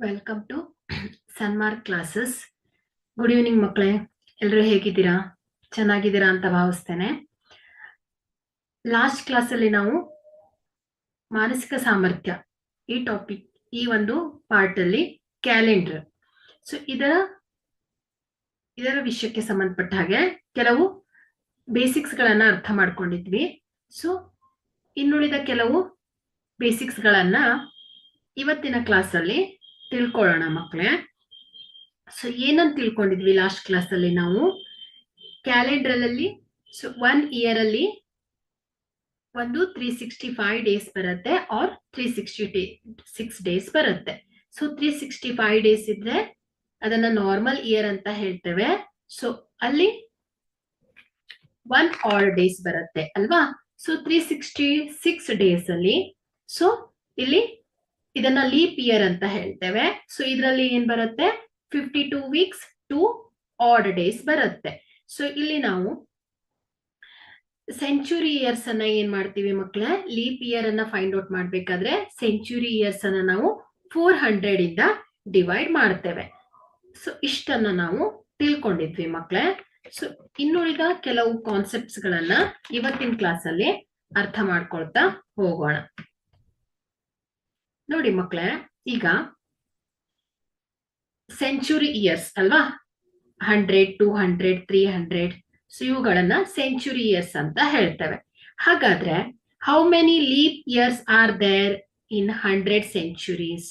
Welcome to Sanmark classes. Good evening ಮಕ್ಕಳೇ, ಎಲ್ಲರೂ ಹೇಗಿದ್ದೀರಾ? ಚೆನ್ನಾಗಿದ್ದೀರಾ ಅಂತ ಭಾವಿಸ್ತೇನೆ. ಲಾಸ್ಟ್ ಕ್ಲಾಸಲ್ಲಿ ನಾವು ಮಾನಸಿಕ ಸಾಮರ್ಥ್ಯ ಈ ಟಾಪಿಕ್, ಈ ಒಂದು ಪಾರ್ಟ್ ಅಲ್ಲಿ ಕ್ಯಾಲೆಂಡರ್, ಸೊ ಇದರ ವಿಷಯಕ್ಕೆ ಸಂಬಂಧಪಟ್ಟ ಹಾಗೆ ಕೆಲವು ಬೇಸಿಕ್ಸ್ ಗಳನ್ನ ಅರ್ಥ ಮಾಡ್ಕೊಂಡಿದ್ವಿ. ಸೊ ಇನ್ನುಳಿದ ಕೆಲವು ಬೇಸಿಕ್ಸ್ ಗಳನ್ನ ಇವತ್ತಿನ ಕ್ಲಾಸ್ ಅಲ್ಲಿ ತಿಳ್ಕೊಳ್ಳೋಣ ಮಕ್ಕಳೇ. ಸೊ ಏನಂತ ತಿಳ್ಕೊಂಡಿದ್ವಿ ಲಾಸ್ಟ್ ಕ್ಲಾಸ್ ಅಲ್ಲಿ ನಾವು? ಕ್ಯಾಲೆಂಡರ್ ಅಲ್ಲಿ ಸೊ 1 ಇಯರ್ ಅಲ್ಲಿ ಒಂದು 365 ಡೇಸ್ ಬರುತ್ತೆ ಆರ್ 366 ಡೇಸ್ ಬರುತ್ತೆ. ಸೊ 365 ಡೇಸ್ ಇದ್ರೆ ಅದನ್ನ ನಾರ್ಮಲ್ ಇಯರ್ ಅಂತ ಹೇಳ್ತೇವೆ. ಸೊ ಅಲ್ಲಿ 1 ಆಡ್ ಡೇಸ್ ಬರುತ್ತೆ ಅಲ್ವಾ? ಸೊ 366 ಡೇಸ್ ಅಲ್ಲಿ ಸೊ ಇಲ್ಲಿ ಇದನ್ನ ಲೀಪ್ ಇಯರ್ ಅಂತ ಹೇಳ್ತೇವೆ. ಸೊ ಇದರಲ್ಲಿ ಏನ್ ಬರುತ್ತೆ? 52 ವೀಕ್ಸ್ 2 ಆಡ್ ಡೇಸ್ ಬರುತ್ತೆ. ಸೊ ಇಲ್ಲಿ ನಾವು ಸೆಂಚುರಿ ಇಯರ್ಸ್ ಅನ್ನ ಏನ್ ಮಾಡ್ತೀವಿ ಮಕ್ಕಳೇ? ಲೀಪ್ ಇಯರ್ ಅನ್ನ ಫೈಂಡ್ ಔಟ್ ಮಾಡ್ಬೇಕಾದ್ರೆ ಸೆಂಚುರಿ ಇಯರ್ಸ್ ಅನ್ನ ನಾವು 400 ಇಂದ ಡಿವೈಡ್ ಮಾಡ್ತೇವೆ. ಸೊ ಇಷ್ಟನ್ನ ನಾವು ತಿಳ್ಕೊಂಡಿದ್ವಿ ಮಕ್ಕಳೇ. ಸೊ ಇನ್ನುಳಿದ ಕೆಲವು ಕಾನ್ಸೆಪ್ಟ್ಸ್ ಗಳನ್ನ ಇವತ್ತಿನ ಕ್ಲಾಸ್ ಅಲ್ಲಿ ಅರ್ಥ ಮಾಡ್ಕೊಳ್ತಾ ಹೋಗೋಣ. ನೋಡಿ ಮಕ್ಕಳೇ, ಈಗ ಸೆಂಚುರಿ ಇಯರ್ಸ್ ಅಲ್ವಾ? 100, 200, 300, ಸೊ ಇವುಗಳನ್ನ ಸೆಂಚುರಿ ಇಯರ್ಸ್ ಅಂತ ಹೇಳ್ತೇವೆ. ಹಾಗಾದ್ರೆ how many leap years are there in 100 centuries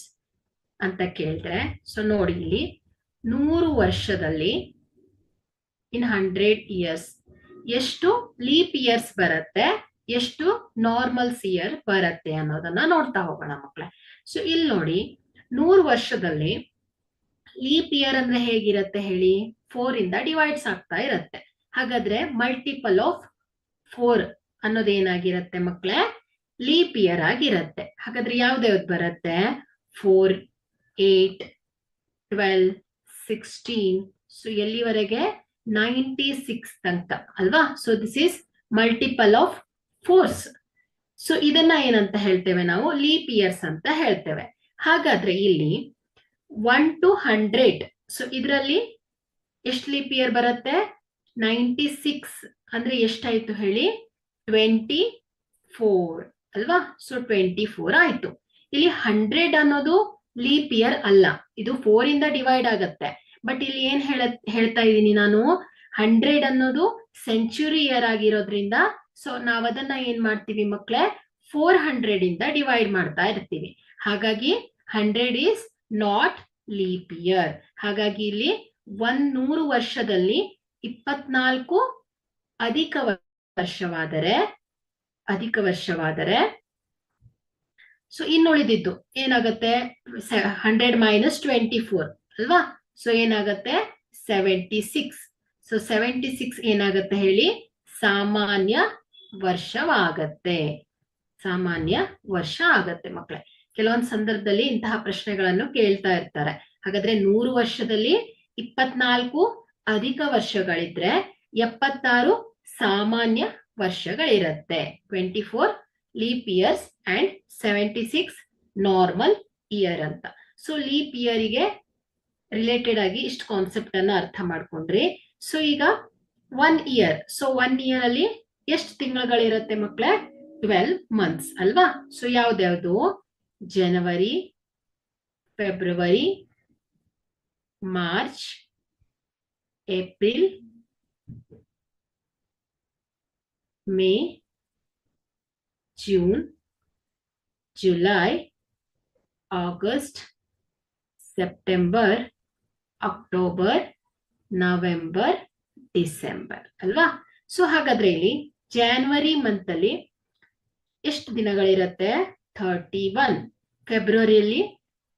ಅಂತ ಕೇಳಿದ್ರೆ, ಸೊ ನೋಡಿ ಇಲ್ಲಿ 100 ವರ್ಷದಲ್ಲಿ ಇನ್ 100 ಇಯರ್ಸ್ ಎಷ್ಟು ಲೀಪ್ ಇಯರ್ಸ್ ಬರುತ್ತೆ, ಎಷ್ಟು ನಾರ್ಮಲ್ಸ್ ಇಯರ್ ಬರುತ್ತೆ ಅನ್ನೋದನ್ನ ನೋಡ್ತಾ ಹೋಗೋಣ ಮಕ್ಕಳೇ. ಸೊ ಇಲ್ಲಿ ನೋಡಿ, 100 ವರ್ಷದಲ್ಲಿ ಲೀಪ್ ಇಯರ್ ಅಂದ್ರೆ ಹೇಗಿರುತ್ತೆ ಹೇಳಿ? 4 ಇಂದ ಡಿವೈಡ್ಸ್ ಆಗ್ತಾ ಇರುತ್ತೆ. ಹಾಗಾದ್ರೆ ಮಲ್ಟಿಪಲ್ ಆಫ್ 4 ಅನ್ನೋದೇನಾಗಿರುತ್ತೆ ಮಕ್ಕಳೇ? ಲೀಪ್ ಇಯರ್ ಆಗಿರುತ್ತೆ. ಹಾಗಾದ್ರೆ ಯಾವ್ದ್ಯಾವ್ದು ಬರುತ್ತೆ? 4, 8, 12, 16, ಸೊ ಎಲ್ಲಿವರೆಗೆ? 96 ತನಕ ಅಲ್ವಾ? So this is multiple of 4. So ಇದನ್ನ ಏನಂತ ಹೇಳ್ತೇವೆ ನಾವು? ಲೀಪ್ ಇಯರ್ಸ್ ಅಂತ ಹೇಳ್ತೇವೆ. ಹಾಗಾದ್ರೆ ಇಲ್ಲಿ 1 to 100, ಸೊ ಇದರಲ್ಲಿ ಎಷ್ಟು ಲೀಪ್ ಇಯರ್ ಬರುತ್ತೆ? 96 ಅಂದ್ರೆ ಎಷ್ಟಾಯ್ತು ಹೇಳಿ? 24 ಅಲ್ವಾ? ಸೊ 24 ಆಯ್ತು. ಇಲ್ಲಿ 100 ಅನ್ನೋದು ಲೀಪ್ ಇಯರ್ ಅಲ್ಲ, ಇದು 4 ಇಂದ ಡಿವೈಡ್ ಆಗತ್ತೆ. ಬಟ್ ಇಲ್ಲಿ ಏನ್ ಹೇಳ್ತಾ ಇದ್ದೀನಿ ನಾನು? 100 ಅನ್ನೋದು ಸೆಂಚುರಿ ಇಯರ್ ಆಗಿರೋದ್ರಿಂದ ಸೊ ನಾವ್ ಅದನ್ನ ಏನ್ ಮಾಡ್ತೀವಿ ಮಕ್ಕಳೇ? 400 ಇಂದ ಡಿವೈಡ್ ಮಾಡ್ತಾ ಇರ್ತೀವಿ. ಹಾಗಾಗಿ 100 ಈಸ್ ನಾಟ್ ಲೀಪ್ ಇಯರ್. ಹಾಗಾಗಿ ಇಲ್ಲಿ 100 ವರ್ಷದಲ್ಲಿ 24 ಅಧಿಕ ವರ್ಷವಾದರೆ ಸೊ ಇನ್ನುಳಿದಿದ್ದು ಏನಾಗುತ್ತೆ? 100 ಮೈನಸ್ 24 ಅಲ್ವಾ? ಸೊ ಏನಾಗುತ್ತೆ? 76. ಸೊ 76 ಏನಾಗುತ್ತೆ ಹೇಳಿ? ಸಾಮಾನ್ಯ ವರ್ಷವಾಗತ್ತೆ. ಸಾಮಾನ್ಯ ವರ್ಷ ಆಗತ್ತೆ ಮಕ್ಕಳೇ. ಕೆಲವೊಂದು ಸಂದರ್ಭದಲ್ಲಿ ಇಂತಹ ಪ್ರಶ್ನೆಗಳನ್ನು ಕೇಳ್ತಾ ಇರ್ತಾರೆ. ಹಾಗಾದ್ರೆ 100 ವರ್ಷದಲ್ಲಿ 24 ಅಧಿಕ ವರ್ಷಗಳಿದ್ರೆ 76 ಸಾಮಾನ್ಯ ವರ್ಷಗಳಿರತ್ತೆ. 24 leap years and 76 normal year ಅಂತ. ಸೊ ಲೀಪ್ ಇಯರಿಗೆ ರಿಲೇಟೆಡ್ ಆಗಿ ಇಷ್ಟು ಕಾನ್ಸೆಪ್ಟ್ ಅನ್ನ ಅರ್ಥ ಮಾಡ್ಕೊಂಡ್ರಿ. ಸೊ ಈಗ 1 ಇಯರ್, ಸೊ 1 ಇಯರ್ ಅಲ್ಲಿ ಎಷ್ಟು ತಿಂಗಳುಗಳಿರುತ್ತೆ ಮಕ್ಕಳೇ? 12 ಮಂತ್ಸ್ ಅಲ್ವಾ? ಸೊ ಯಾವ್ದ್ಯಾವ್ದು? January, February, March, April, May, June, July, August, September, October, November, December ಅಲ್ವಾ? ಸೊ ಹಾಗಾದ್ರೆ ಇಲ್ಲಿ ಜಾನ್ವರಿ ಮಂತ್ ಅಲ್ಲಿ ಎಷ್ಟು ದಿನಗಳಿರುತ್ತೆ? 31. ಫೆಬ್ರವರಿಯಲ್ಲಿ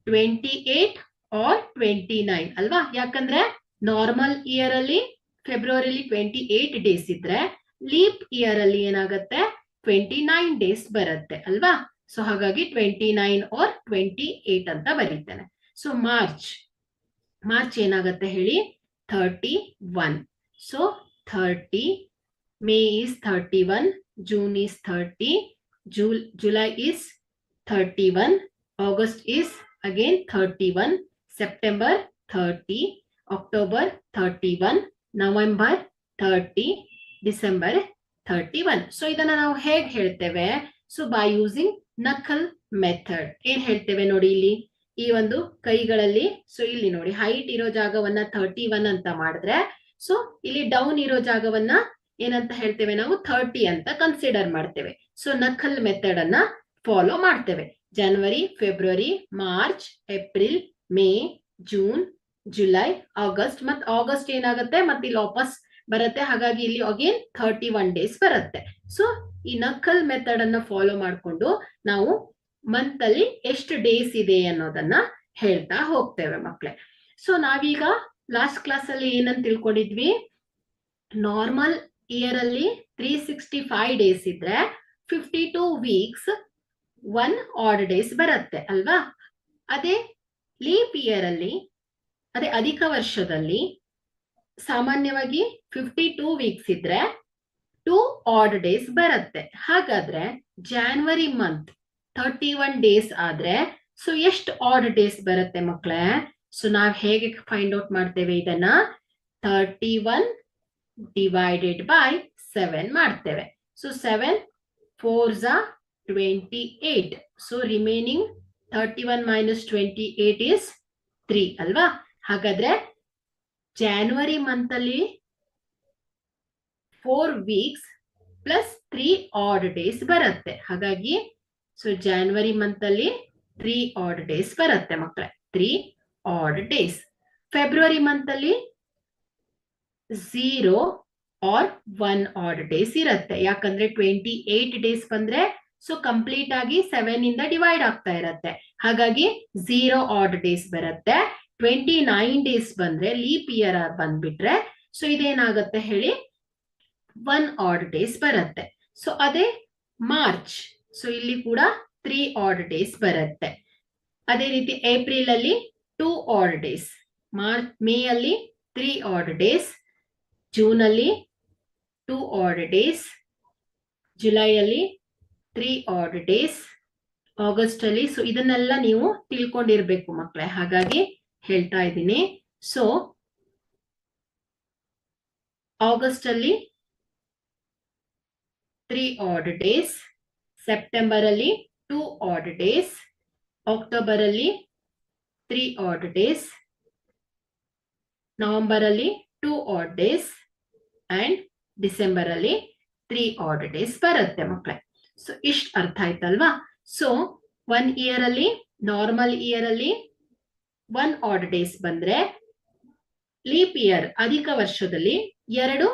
28 ಆರ್ 29 ಅಲ್ವಾ? ಯಾಕಂದ್ರೆ ನಾರ್ಮಲ್ ಇಯರ್ ಅಲ್ಲಿ ಫೆಬ್ರವರಿಲಿ 28 ಡೇಸ್ ಇದ್ರೆ ಲೀಪ್ ಇಯರ್ ಅಲ್ಲಿ ಏನಾಗುತ್ತೆ? 29 ಡೇಸ್ ಬರುತ್ತೆ ಅಲ್ವಾ? ಸೊ ಹಾಗಾಗಿ 29 ಆರ್ 28 ಅಂತ ಬರೀತೇನೆ. ಸೊ ಮಾರ್ಚ್ ಏನಾಗುತ್ತೆ ಹೇಳಿ? 31. So 30, May is 31, June is 30, July is 31, August is again 31, September 30, October 31, November 30, December 31. So ಇದನ್ನ ನಾವು ಹೇಗೆ ಹೇಳ್ತೇವೆ? So by using knuckle method. ಏನ್ ಹೇಳ್ತೇವೆ ನೋಡಿ ಇಲ್ಲಿ, ಈ ಒಂದು ಕೈಗಳಲ್ಲಿ, ಸೊ ಇಲ್ಲಿ ನೋಡಿ ಹೈಟ್ ಇರೋ ಜಾಗವನ್ನ 31 ಅಂತ ಮಾಡಿದ್ರೆ, ಸೊ ಇಲ್ಲಿ ಡೌನ್ ಇರೋ ಜಾಗವನ್ನ ಏನಂತ ಹೇಳ್ತೇವೆ ನಾವು? 30 ಅಂತ ಕನ್ಸಿಡರ್ ಮಾಡ್ತೇವೆ. ಸೊ ನಕಲ್ ಮೆಥಡ್ ಅನ್ನ ಫಾಲೋ ಮಾಡ್ತೇವೆ. January, February, March, April, May, June, July, August. ಮತ್ ಆಗಸ್ಟ್ ಏನಾಗುತ್ತೆ, ಮತ್ತೆ ಇಲ್ಲಿ ವಾಪಸ್ ಬರುತ್ತೆ. ಹಾಗಾಗಿ ಇಲ್ಲಿ ಅಗೇನ್ 31 ಡೇಸ್ ಬರುತ್ತೆ. ಸೊ ಈ ನಕಲ್ ಮೆಥಡ್ ಅನ್ನ ಫಾಲೋ ಮಾಡ್ಕೊಂಡು ನಾವು ಮಂತ್ ಅಲ್ಲಿ ಎಷ್ಟು ಡೇಸ್ ಇದೆ ಅನ್ನೋದನ್ನ ಹೇಳ್ತಾ ಹೋಗ್ತೇವೆ ಮಕ್ಳೆ. ಸೊ ನಾವೀಗ ಲಾಸ್ಟ್ ಕ್ಲಾಸ್ ಅಲ್ಲಿ ಏನಂತ ತಿಳ್ಕೊಂಡಿದ್ವಿ? ನಾರ್ಮಲ್ ಇಯರ್ ಅಲ್ಲಿ 365 ಡೇಸ್ ಇದ್ರೆ 52 ವೀಕ್ಸ್ 1 ಆಡ್ ಡೇಸ್ ಬರುತ್ತೆ ಅಲ್ವಾ? ಅದೇ ಲೀಪ್ ಇಯರ್ ಅಲ್ಲಿ, ಅದೇ ಅಧಿಕ ವರ್ಷದಲ್ಲಿ ಸಾಮಾನ್ಯವಾಗಿ 52 ವೀಕ್ಸ್ ಇದ್ರೆ 2 ಆಡ್ ಡೇಸ್ ಬರುತ್ತೆ. ಹಾಗಾದ್ರೆ ಜಾನ್ವರಿ ಮಂತ್ 31 ಡೇಸ್ ಆದ್ರೆ ಸೊ ಎಷ್ಟು ಆಡ್ ಡೇಸ್ ಬರುತ್ತೆ ಮಕ್ಕಳೇ? ಸೊ ನಾವ್ ಹೇಗೆ ಫೈಂಡ್ ಔಟ್ ಮಾಡ್ತೇವೆ ಇದನ್ನ? 31 ಡಿವೈಡೆಡ್ ಬೈ 7 ಮಾಡ್ತೇವೆ. So 7 4s are 28. So remaining 31 minus 28 is 3 ಅಲ್ವಾ? ಹಾಗಾದ್ರೆ ಜಾನ್ವರಿ ಮಂತ್ ಅಲ್ಲಿ 4 ವೀಕ್ಸ್ ಪ್ಲಸ್ 3 ಆಡ್ ಡೇಸ್ ಬರುತ್ತೆ. ಹಾಗಾಗಿ ಸೊ ಜಾನ್ವರಿ ಮಂತ್ ಅಲ್ಲಿ 3 ಆಡ್ ಡೇಸ್ ಬರುತ್ತೆ ಮಕ್ಕಳೇ, 3 ಆಡ್ ಡೇಸ್. ಫೆಬ್ರವರಿ ಮಂತ್ ಅಲ್ಲಿ 0 ಆರ್ 1 ಆಡ್ ಡೇಸ್ ಇರುತ್ತೆ. ಯಾಕಂದ್ರೆ 28 ಡೇಸ್ ಬಂದ್ರೆ ಸೊ ಕಂಪ್ಲೀಟ್ ಆಗಿ 7 ಇಂದ ಡಿವೈಡ್ ಆಗ್ತಾ ಇರತ್ತೆ. ಹಾಗಾಗಿ 0 ಆಡ್ ಡೇಸ್ ಬರುತ್ತೆ. 29 ಡೇಸ್ ಬಂದ್ರೆ ಲೀಪ್ ಇಯರ್ ಬಂದ್ಬಿಟ್ರೆ ಸೊ ಇದೇನಾಗುತ್ತೆ ಹೇಳಿ? 1 ಆಡ್ ಡೇಸ್ ಬರುತ್ತೆ. ಸೊ ಅದೇ ಮಾರ್ಚ್, ಸೊ ಇಲ್ಲಿ ಕೂಡ 3 ಆಡ್ ಡೇಸ್ ಬರುತ್ತೆ. ಅದೇ ರೀತಿ ಏಪ್ರಿಲ್ ಅಲ್ಲಿ 2 ಆಡ್ ಡೇಸ್, ಮೇ ಅಲ್ಲಿ 3 ಆಡ್ ಡೇಸ್, ಜೂನ್ ಅಲ್ಲಿ 2 ಆಡ್ ಡೇಸ್, ಜುಲೈ ಅಲ್ಲಿ 3 ಆಡ್ ಡೇಸ್, ಆಗಸ್ಟ್ ಅಲ್ಲಿ. ಸೊ ಇದನ್ನೆಲ್ಲ ನೀವು ತಿಳ್ಕೊಂಡಿರ್ಬೇಕು ಮಕ್ಕಳೇ, ಹಾಗಾಗಿ ಹೇಳ್ತಾ ಇದ್ದೀನಿ. ಸೊ ಆಗಸ್ಟ್ ಅಲ್ಲಿ 3 ಆಡ್ ಡೇಸ್, ಸೆಪ್ಟೆಂಬರ್ ಅಲ್ಲಿ 2 ಆಡ್ ಡೇಸ್, ಅಕ್ಟೋಬರ್ ಅಲ್ಲಿ 3 ಆಡ್ ಡೇಸ್, ನವೆಂಬರ್ ಅಲ್ಲಿ 2 ಆಡ್ ಡೇಸ್ ಅಂಡ್ ಡಿಸೆಂಬರ್ ಅಲ್ಲಿ 3 ಆಡ್ ಡೇಸ್ ಬರುತ್ತೆ ಮಕ್ಕಳೇ. ಸೊ ಇಷ್ಟು ಅರ್ಥ ಆಯ್ತಲ್ವಾ? ಸೊ 1 ಇಯರ್ ಅಲ್ಲಿ, ನಾರ್ಮಲ್ ಇಯರ್ ಅಲ್ಲಿ 1 ಆಡ್ ಡೇಸ್ ಬಂದ್ರೆ ಲೀಪ್ ಇಯರ್ ಅಧಿಕ ವರ್ಷದಲ್ಲಿ 2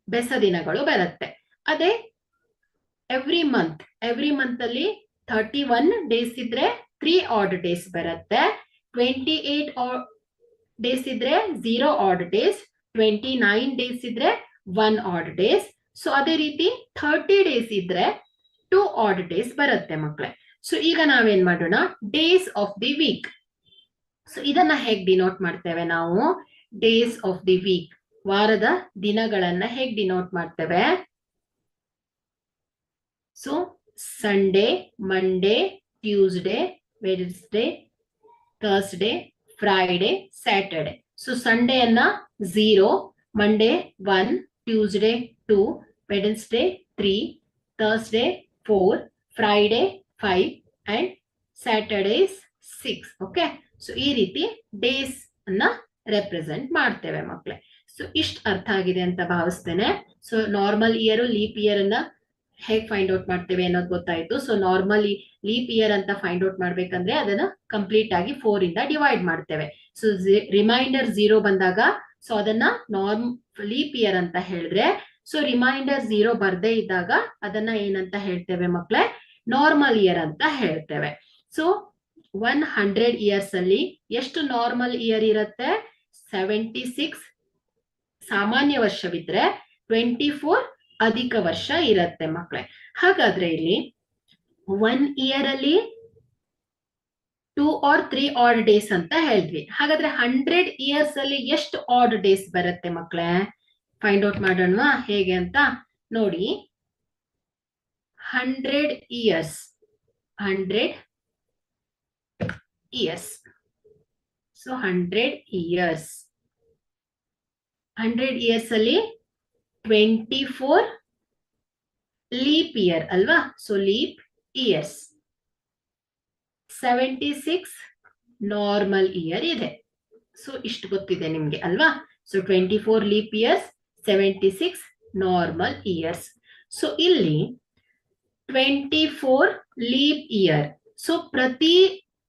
ಬೆಸ ದಿನಗಳು ಬರುತ್ತೆ. ಅದೇ ಎವ್ರಿ ಮಂತ್ ಅಲ್ಲಿ 31 ಡೇಸ್ ಇದ್ರೆ 3 ಆಡ್ ಡೇಸ್ ಬರುತ್ತೆ. 28 ಡೇಸ್ ಇದ್ರೆ 0 ಆಡ್ ಡೇಸ್, 29 ಡೇಸ್ ಇದ್ರೆ 1 ಆಡ್ ಡೇಸ್. ಸೊ ಅದೇ ರೀತಿ 30 ಡೇಸ್ ಇದ್ರೆ 2 ಆಡ್ ಡೇಸ್ ಬರುತ್ತೆ ಮಕ್ಕಳೇ. ಸೊ ಈಗ ನಾವೇನ್ ಮಾಡೋಣ? Days of the week. So ಇದನ್ನ ಹೇಗ್ ಡಿನೋಟ್ ಮಾಡ್ತೇವೆ ನಾವು? ಡೇಸ್ ಆಫ್ ದಿ ವೀಕ್, ವಾರದ ದಿನಗಳನ್ನ ಹೇಗ್ ಡಿನೋಟ್ ಮಾಡ್ತೇವೆ? So Sunday, Monday, Tuesday, Wednesday, Thursday, Friday, Saturday. So Sunday ಅನ್ನ 0, Monday 1, Tuesday 2, Wednesday 3, Thursday 4, Friday 5 and Saturday 6. Okay, so ಈ ರೀತಿ ಡೇಸ್ ಅನ್ನ ರೆಪ್ರೆಸೆಂಟ್ ಮಾಡ್ತೇವೆ ಮಕ್ಕಳೇ. ಸೊ ಇಷ್ಟು ಅರ್ಥ ಆಗಿದೆ ಅಂತ ಭಾವಿಸ್ತೇನೆ. So normal year, leap year ಅನ್ನ ಹೇಗ್ ಫೈಂಡ್ ಔಟ್ ಮಾಡ್ತೇವೆ ಅನ್ನೋದು ಗೊತ್ತಾಯ್ತು. ಸೊ ನಾರ್ಮಲಿ ಲೀಪ್ ಇಯರ್ ಅಂತ ಫೈಂಡ್ ಔಟ್ ಮಾಡ್ಬೇಕಂದ್ರೆ ಅದನ್ನ ಕಂಪ್ಲೀಟ್ ಆಗಿ 4 ಇಂದ ಡಿವೈಡ್ ಮಾಡ್ತೇವೆ. ಸೊ ರಿಮೈಂಡರ್ 0 ಬಂದಾಗ ಸೊ ಅದನ್ನ ಲೀಪ್ ಇಯರ್ ಅಂತ ಹೇಳಿದ್ರೆ, ಸೊ ರಿಮೈಂಡರ್ 0 ಬರ್ದೇ ಇದ್ದಾಗ ಅದನ್ನ ಏನಂತ ಹೇಳ್ತೇವೆ ಮಕ್ಕಳೇ? ನಾರ್ಮಲ್ ಇಯರ್ ಅಂತ ಹೇಳ್ತೇವೆ. ಸೊ 100 ಇಯರ್ಸ್ ಅಲ್ಲಿ ಎಷ್ಟು ನಾರ್ಮಲ್ ಇಯರ್ ಇರುತ್ತೆ? 76 ಸಾಮಾನ್ಯ ವರ್ಷವಿದ್ರೆ 24 ಅಧಿಕ ವರ್ಷ ಇರುತ್ತೆ ಮಕ್ಕಳೇ. ಹಾಗಾದ್ರೆ ಇಲ್ಲಿ 1 ಇಯರ್ ಅಲ್ಲಿ 2 ಆರ್ 3 ಆಡ್ ಡೇಸ್ ಅಂತ ಹೇಳಿದ್ವಿ. ಹಾಗಾದ್ರೆ 100 ಇಯರ್ಸ್ ಅಲ್ಲಿ ಎಷ್ಟು ಆಡ್ ಡೇಸ್ ಬರುತ್ತೆ ಮಕ್ಕಳೇ? ಫೈಂಡ್ ಔಟ್ ಮಾಡೋಣ ಹೇಗೆ ಅಂತ ನೋಡಿ. 100 years, 100 years. So 100 years. 100 years ಅಲ್ಲಿ 24 ಲೀಪ್ ಇಯರ್ ಅಲ್ವಾ? So leap years. 76 normal year ಇದೆ. ಸೊ ಇಷ್ಟು ಗೊತ್ತಿದೆ ನಿಮ್ಗೆ ಅಲ್ವಾ? So 24 leap years, 76 normal years. So ಇಲ್ಲಿ 24 ಲೀಪ್ ಇಯರ್. ಸೊ ಪ್ರತಿ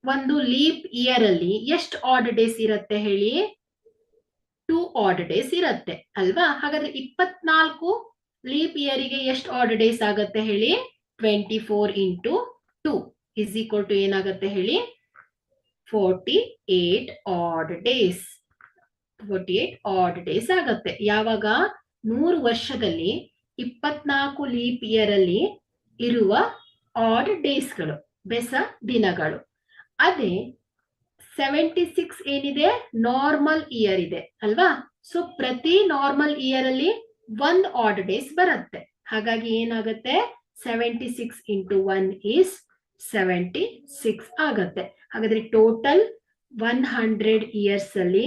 ಒಂದು ಲೀಪ್ ಇಯರ್ ಅಲ್ಲಿ ಎಷ್ಟು ಆಡ್ ಡೇಸ್ ಇರುತ್ತೆ ಹೇಳಿ? 2 ಆಡ್ ಡೇಸ್ ಇರುತ್ತೆ ಅಲ್ವಾ? ಹಾಗಾದ್ರೆ 24 ಲೀಪ್ ಇಯರಿಗೆ ಎಷ್ಟು ಆಡ್ ಡೇಸ್ ಆಗುತ್ತೆ ಹೇಳಿ? 24 ಇಂಟು 2 ಇಸ್ ಈಕ್ವಲ್ ಟು ಏನಾಗುತ್ತೆ ಹೇಳಿ? 48 ಆಡ್ ಡೇಸ್. 48 ಆಡ್ ಡೇಸ್ ಆಗುತ್ತೆ. ಯಾವಾಗ? 100 ವರ್ಷದಲ್ಲಿ 24 ಲೀಪ್ ಇಯರ್ ಅಲ್ಲಿ ಇರುವ ಆಡ್ ಡೇಸ್ಗಳು, ಬೆಸ ದಿನಗಳು. ಅದೇ 76 ಏನಿದೆ? ನಾರ್ಮಲ್ ಇಯರ್ ಇದೆ ಅಲ್ವಾ? ಸೊ ಪ್ರತಿ ನಾರ್ಮಲ್ ಇಯರ್ ಅಲ್ಲಿ 1 ಆಡ್ ಡೇಸ್ ಬರುತ್ತೆ. ಹಾಗಾಗಿ ಏನಾಗುತ್ತೆ? 76 ಇಂಟು 1 ಈಸ್ 76 ಆಗತ್ತೆ. ಹಾಗಾದ್ರೆ ಟೋಟಲ್ 100 ಇಯರ್ಸ್ ಅಲ್ಲಿ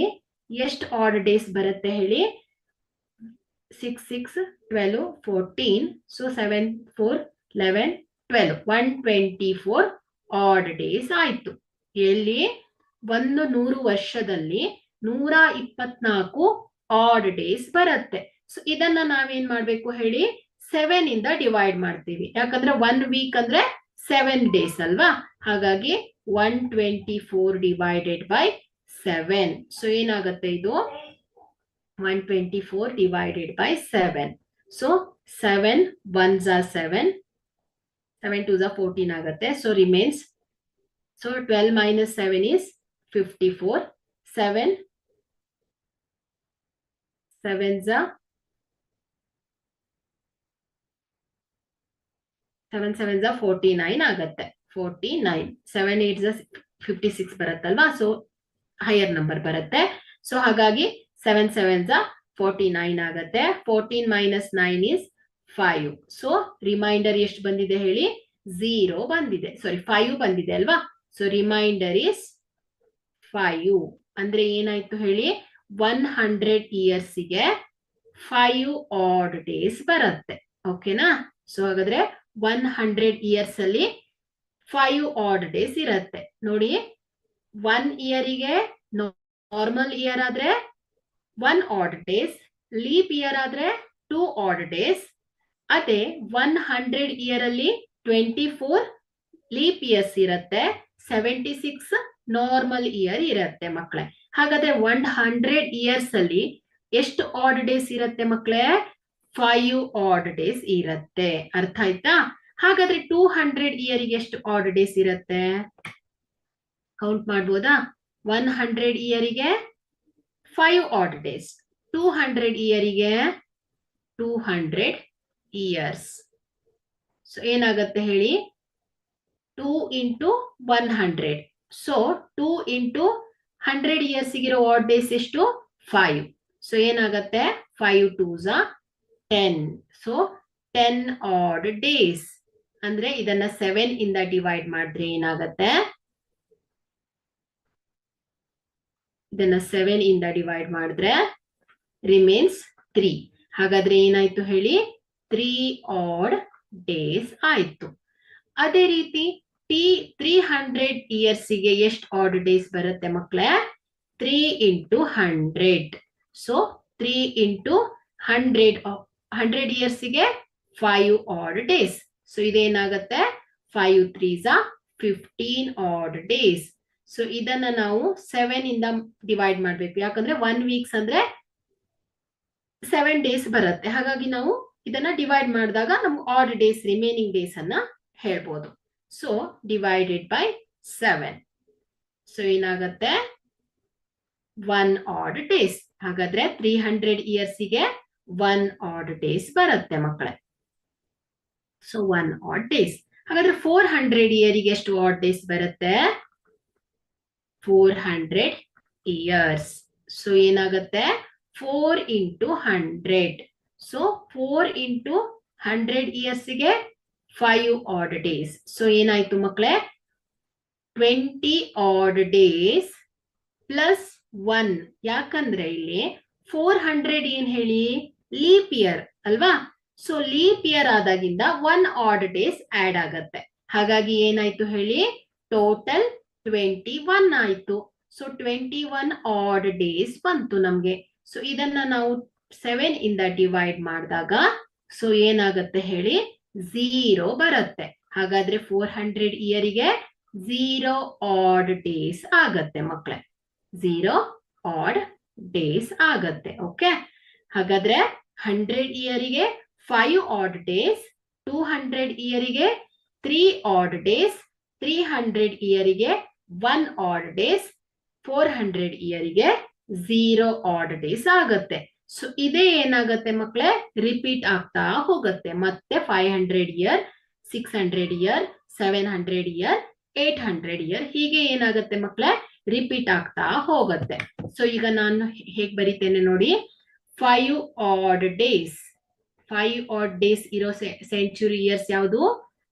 ಎಷ್ಟು ಆಡ್ ಡೇಸ್ ಬರುತ್ತೆ ಹೇಳಿ? 6 6 12 14. ಸೊ 7 4 11 12 124 ಆಡ್ ಡೇಸ್ ಆಯ್ತು. ಎಲ್ಲಿ? 100 ವರ್ಷದಲ್ಲಿ 124 ಆಡ್ ಡೇಸ್ ಬರುತ್ತೆ. ಸೊ ಇದನ್ನ ನಾವೇನ್ ಮಾಡ್ಬೇಕು ಹೇಳಿ? 7 ಇಂದ ಡಿವೈಡ್ ಮಾಡ್ತೀವಿ. ಯಾಕಂದ್ರೆ 1 ವೀಕ್ ಅಂದ್ರೆ 7 ಡೇಸ್ ಅಲ್ವಾ? ಹಾಗಾಗಿ 124 ಡಿವೈಡೆಡ್ ಬೈ 7. ಸೊ ಏನಾಗುತ್ತೆ ಇದು? 124 divided by 7. So 7 1s are 7, 7 2s are 14 ಆಗುತ್ತೆ. So remains, so 12 minus 7 is 54. 7 7s are 7 7s are 49 ಆಗುತ್ತೆ. 49. 7 8s are 56 ಬರುತ್ತಲ್ವಾ? ಸೊ ಹೈಯರ್ ನಂಬರ್ ಬರುತ್ತೆ. ಸೊ ಹಾಗಾಗಿ 7 7s are 49 ಆಗುತ್ತೆ. 14 minus 9 is 5. ಸೊ ರಿಮೈಂಡರ್ ಎಷ್ಟು ಬಂದಿದೆ ಹೇಳಿ? 0 ಬಂದಿದೆ. ಸಾರಿ 5 ಬಂದಿದೆ ಅಲ್ವಾ? So reminder is 5. ಅಂದ್ರೆ ಏನಾಯ್ತು ಹೇಳಿ? 100 ಇಯರ್ಸ್ಗೆ 5 ಆಡ್ ಡೇಸ್ ಬರುತ್ತೆ. ಓಕೆನಾ? ಸೊ ಹಾಗಾದ್ರೆ 100 ಇಯರ್ಸ್ ಅಲ್ಲಿ 5 ಆಡ್ ಡೇಸ್ ಇರುತ್ತೆ. ನೋಡಿ, 1 ಇಯರಿಗೆ ನಾರ್ಮಲ್ ಇಯರ್ ಆದ್ರೆ 1 ಆಡ್ ಡೇಸ್, ಲೀಪ್ ಇಯರ್ ಆದ್ರೆ 2 ಆಡ್ ಡೇಸ್. ಅದೇ 100 ಇಯರ್ ಅಲ್ಲಿ 24 ಲೀಪ್ ಇಯರ್ಸ್ ಇರುತ್ತೆ, 76 ನಾರ್ಮಲ್ ಇಯರ್ ಇರುತ್ತೆ ಮಕ್ಕಳೇ. ಹಾಗಾದ್ರೆ 100 ಇಯರ್ಸ್ ಅಲ್ಲಿ ಎಷ್ಟು ಆಡ್ ಡೇಸ್ ಇರುತ್ತೆ ಮಕ್ಕಳೇ? 5 ಆಡ್ ಡೇಸ್ ಇರುತ್ತೆ. ಅರ್ಥ ಆಯ್ತಾ? ಹಾಗಾದ್ರೆ 200 ಇಯರಿಗೆ ಎಷ್ಟು ಆಡ್ ಡೇಸ್ ಇರುತ್ತೆ? ಕೌಂಟ್ ಮಾಡ್ಬೋದಾ? 100 ಇಯರಿಗೆ 5 ಆಡ್ ಡೇಸ್, 200 ಇಯರಿಗೆ 200 ಇಯರ್ಸ್. ಸೊ ಏನಾಗುತ್ತೆ ಹೇಳಿ? 2 ಇಂಟು 100. ಸೊ 2 ಇಂಟು 100 ಇಯರ್ಸ್ ಇರೋ ಆಡ್ ಡೇಸ್ ಎಷ್ಟು? 5. ಸೊ ಏನಾಗುತ್ತೆ? 5 2s are 10. So 10 add days. ಅಂದ್ರೆ ಇದನ್ನ 7 ಇಂದ ಡಿವೈಡ್ ಮಾಡಿದ್ರೆ ಏನಾಗುತ್ತೆ? ಇದನ್ನ 7 ಇಂದ ಡಿವೈಡ್ ಮಾಡಿದ್ರೆ ರಿಮೇನ್ಸ್ 3. ಹಾಗಾದ್ರೆ ಏನಾಯ್ತು ಹೇಳಿ? 3 ಆಡ್ ಡೇಸ್ ಆಯ್ತು. ಅದೇ ರೀತಿ 300 ಇಯರ್ಸ್ಗೆ ಎಷ್ಟು ಆಡ್ ಡೇಸ್ ಬರುತ್ತೆ ಮಕ್ಕಳೇ? 3 ಇಂಟು 100. ಸೊ 3 ಇಂಟು 100 ಇಯರ್ಸ್ಗೆ 5 ಆಡ್ ಡೇಸ್. ಸೊ ಇದೇನಾಗತ್ತೆ? 5 3s are 15 add days. So ಇದನ್ನ ನಾವು 7 ಇಂದ ಡಿವೈಡ್ ಮಾಡ್ಬೇಕು. ಯಾಕಂದ್ರೆ 1 ವೀಕ್ಸ್ ಅಂದ್ರೆ 7 ಡೇಸ್ ಬರುತ್ತೆ. ಹಾಗಾಗಿ ನಾವು ಇದನ್ನ ಡಿವೈಡ್ ಮಾಡಿದಾಗ ನಮ್ಗೆ ಆಡ್ ಡೇಸ್, ರಿಮೈನಿಂಗ್ ಡೇಸ್ ಅನ್ನ ಹೇಳ್ಬೋದು. So divided by 7. ಸೊ ಏನಾಗತ್ತೆ? 1 ಆಡ್ ಡೇಸ್. ಹಾಗಾದ್ರೆ 300 ಇಯರ್ಸ್ಗೆ 1 ಆಡ್ ಡೇಸ್ ಬರುತ್ತೆ ಮಕ್ಕಳೇ. So 1 add days. ಹಾಗಾದ್ರೆ 400 ಇಯರಿಗೆ ಎಷ್ಟು ಆಡ್ ಡೇಸ್ ಬರುತ್ತೆ? 400 ಇಯರ್ಸ್. ಸೊ ಏನಾಗುತ್ತೆ? 4 ಇಂಟು 100. ಸೊ 4 ಇಂಟು 100 ಇಯರ್ಸ್ಗೆ 5 ಆಡ್ ಡೇಸ್. ಸೊ ಏನಾಯ್ತು ಮಕ್ಕಳೇ? 20 odd days ಪ್ಲಸ್ 1. ಯಾಕಂದ್ರೆ ಇಲ್ಲಿ 400 ಏನ್ ಹೇಳಿ ಲೀಪ್ ಇಯರ್ ಅಲ್ವಾ. ಸೊ ಲೀಪ್ ಇಯರ್ ಆದಾಗಿಂದ 1 ಆಡ್ ಡೇಸ್ ಆಡ್ ಆಗತ್ತೆ. ಹಾಗಾಗಿ ಏನಾಯ್ತು ಹೇಳಿ ಟೋಟಲ್ 21 ಆಯ್ತು. ಸೊ 21 ಆಡ್ ಡೇಸ್ ಬಂತು ನಮ್ಗೆ. ಸೊ ಇದನ್ನ ನಾವು 7 ಇಂದ ಡಿವೈಡ್ ಮಾಡಿದಾಗ ಸೊ ಏನಾಗತ್ತೆ ಹೇಳಿ 0 ಬರುತ್ತೆ. ಹಾಗಾದ್ರೆ 400 ಇಯರಿಗೆ 0 ಆಡ್ ಡೇಸ್ ಆಗತ್ತೆ ಮಕ್ಕಳೇ. 0 ಆಡ್ ಡೇಸ್ ಆಗತ್ತೆ. ಓಕೆ, ಹಾಗಾದ್ರೆ 100 ಇಯರಿಗೆ 5 add days, 200 ಇಯರಿಗೆ 3 add days, 300 ಇಯರಿಗೆ 1 add days, 400 ಇಯರಿಗೆ 0 add days ಆಗತ್ತೆ. ಸೊ ಇದೇ ಏನಾಗತ್ತೆ ಮಕ್ಕಳೇ ರಿಪೀಟ್ ಆಗ್ತಾ ಹೋಗುತ್ತೆ. ಮತ್ತೆ 500 ಇಯರ್, 600 ಇಯರ್, 700 ಇಯರ್, 800 ಇಯರ್ ಹೀಗೆ ಏನಾಗತ್ತೆ ಮಕ್ಕಳೇ ರಿಪೀಟ್ ಆಗ್ತಾ ಹೋಗುತ್ತೆ. ಸೊ ಈಗ ನಾನು ಹೇಗ್ ಬರಿತೇನೆ ನೋಡಿ. 5 ಆಡ್ ಡೇಸ್, 5 ಆಡ್ ಡೇಸ್ ಇರೋ ಸೆಂಚುರಿ ಇಯರ್ಸ್ ಯಾವುದು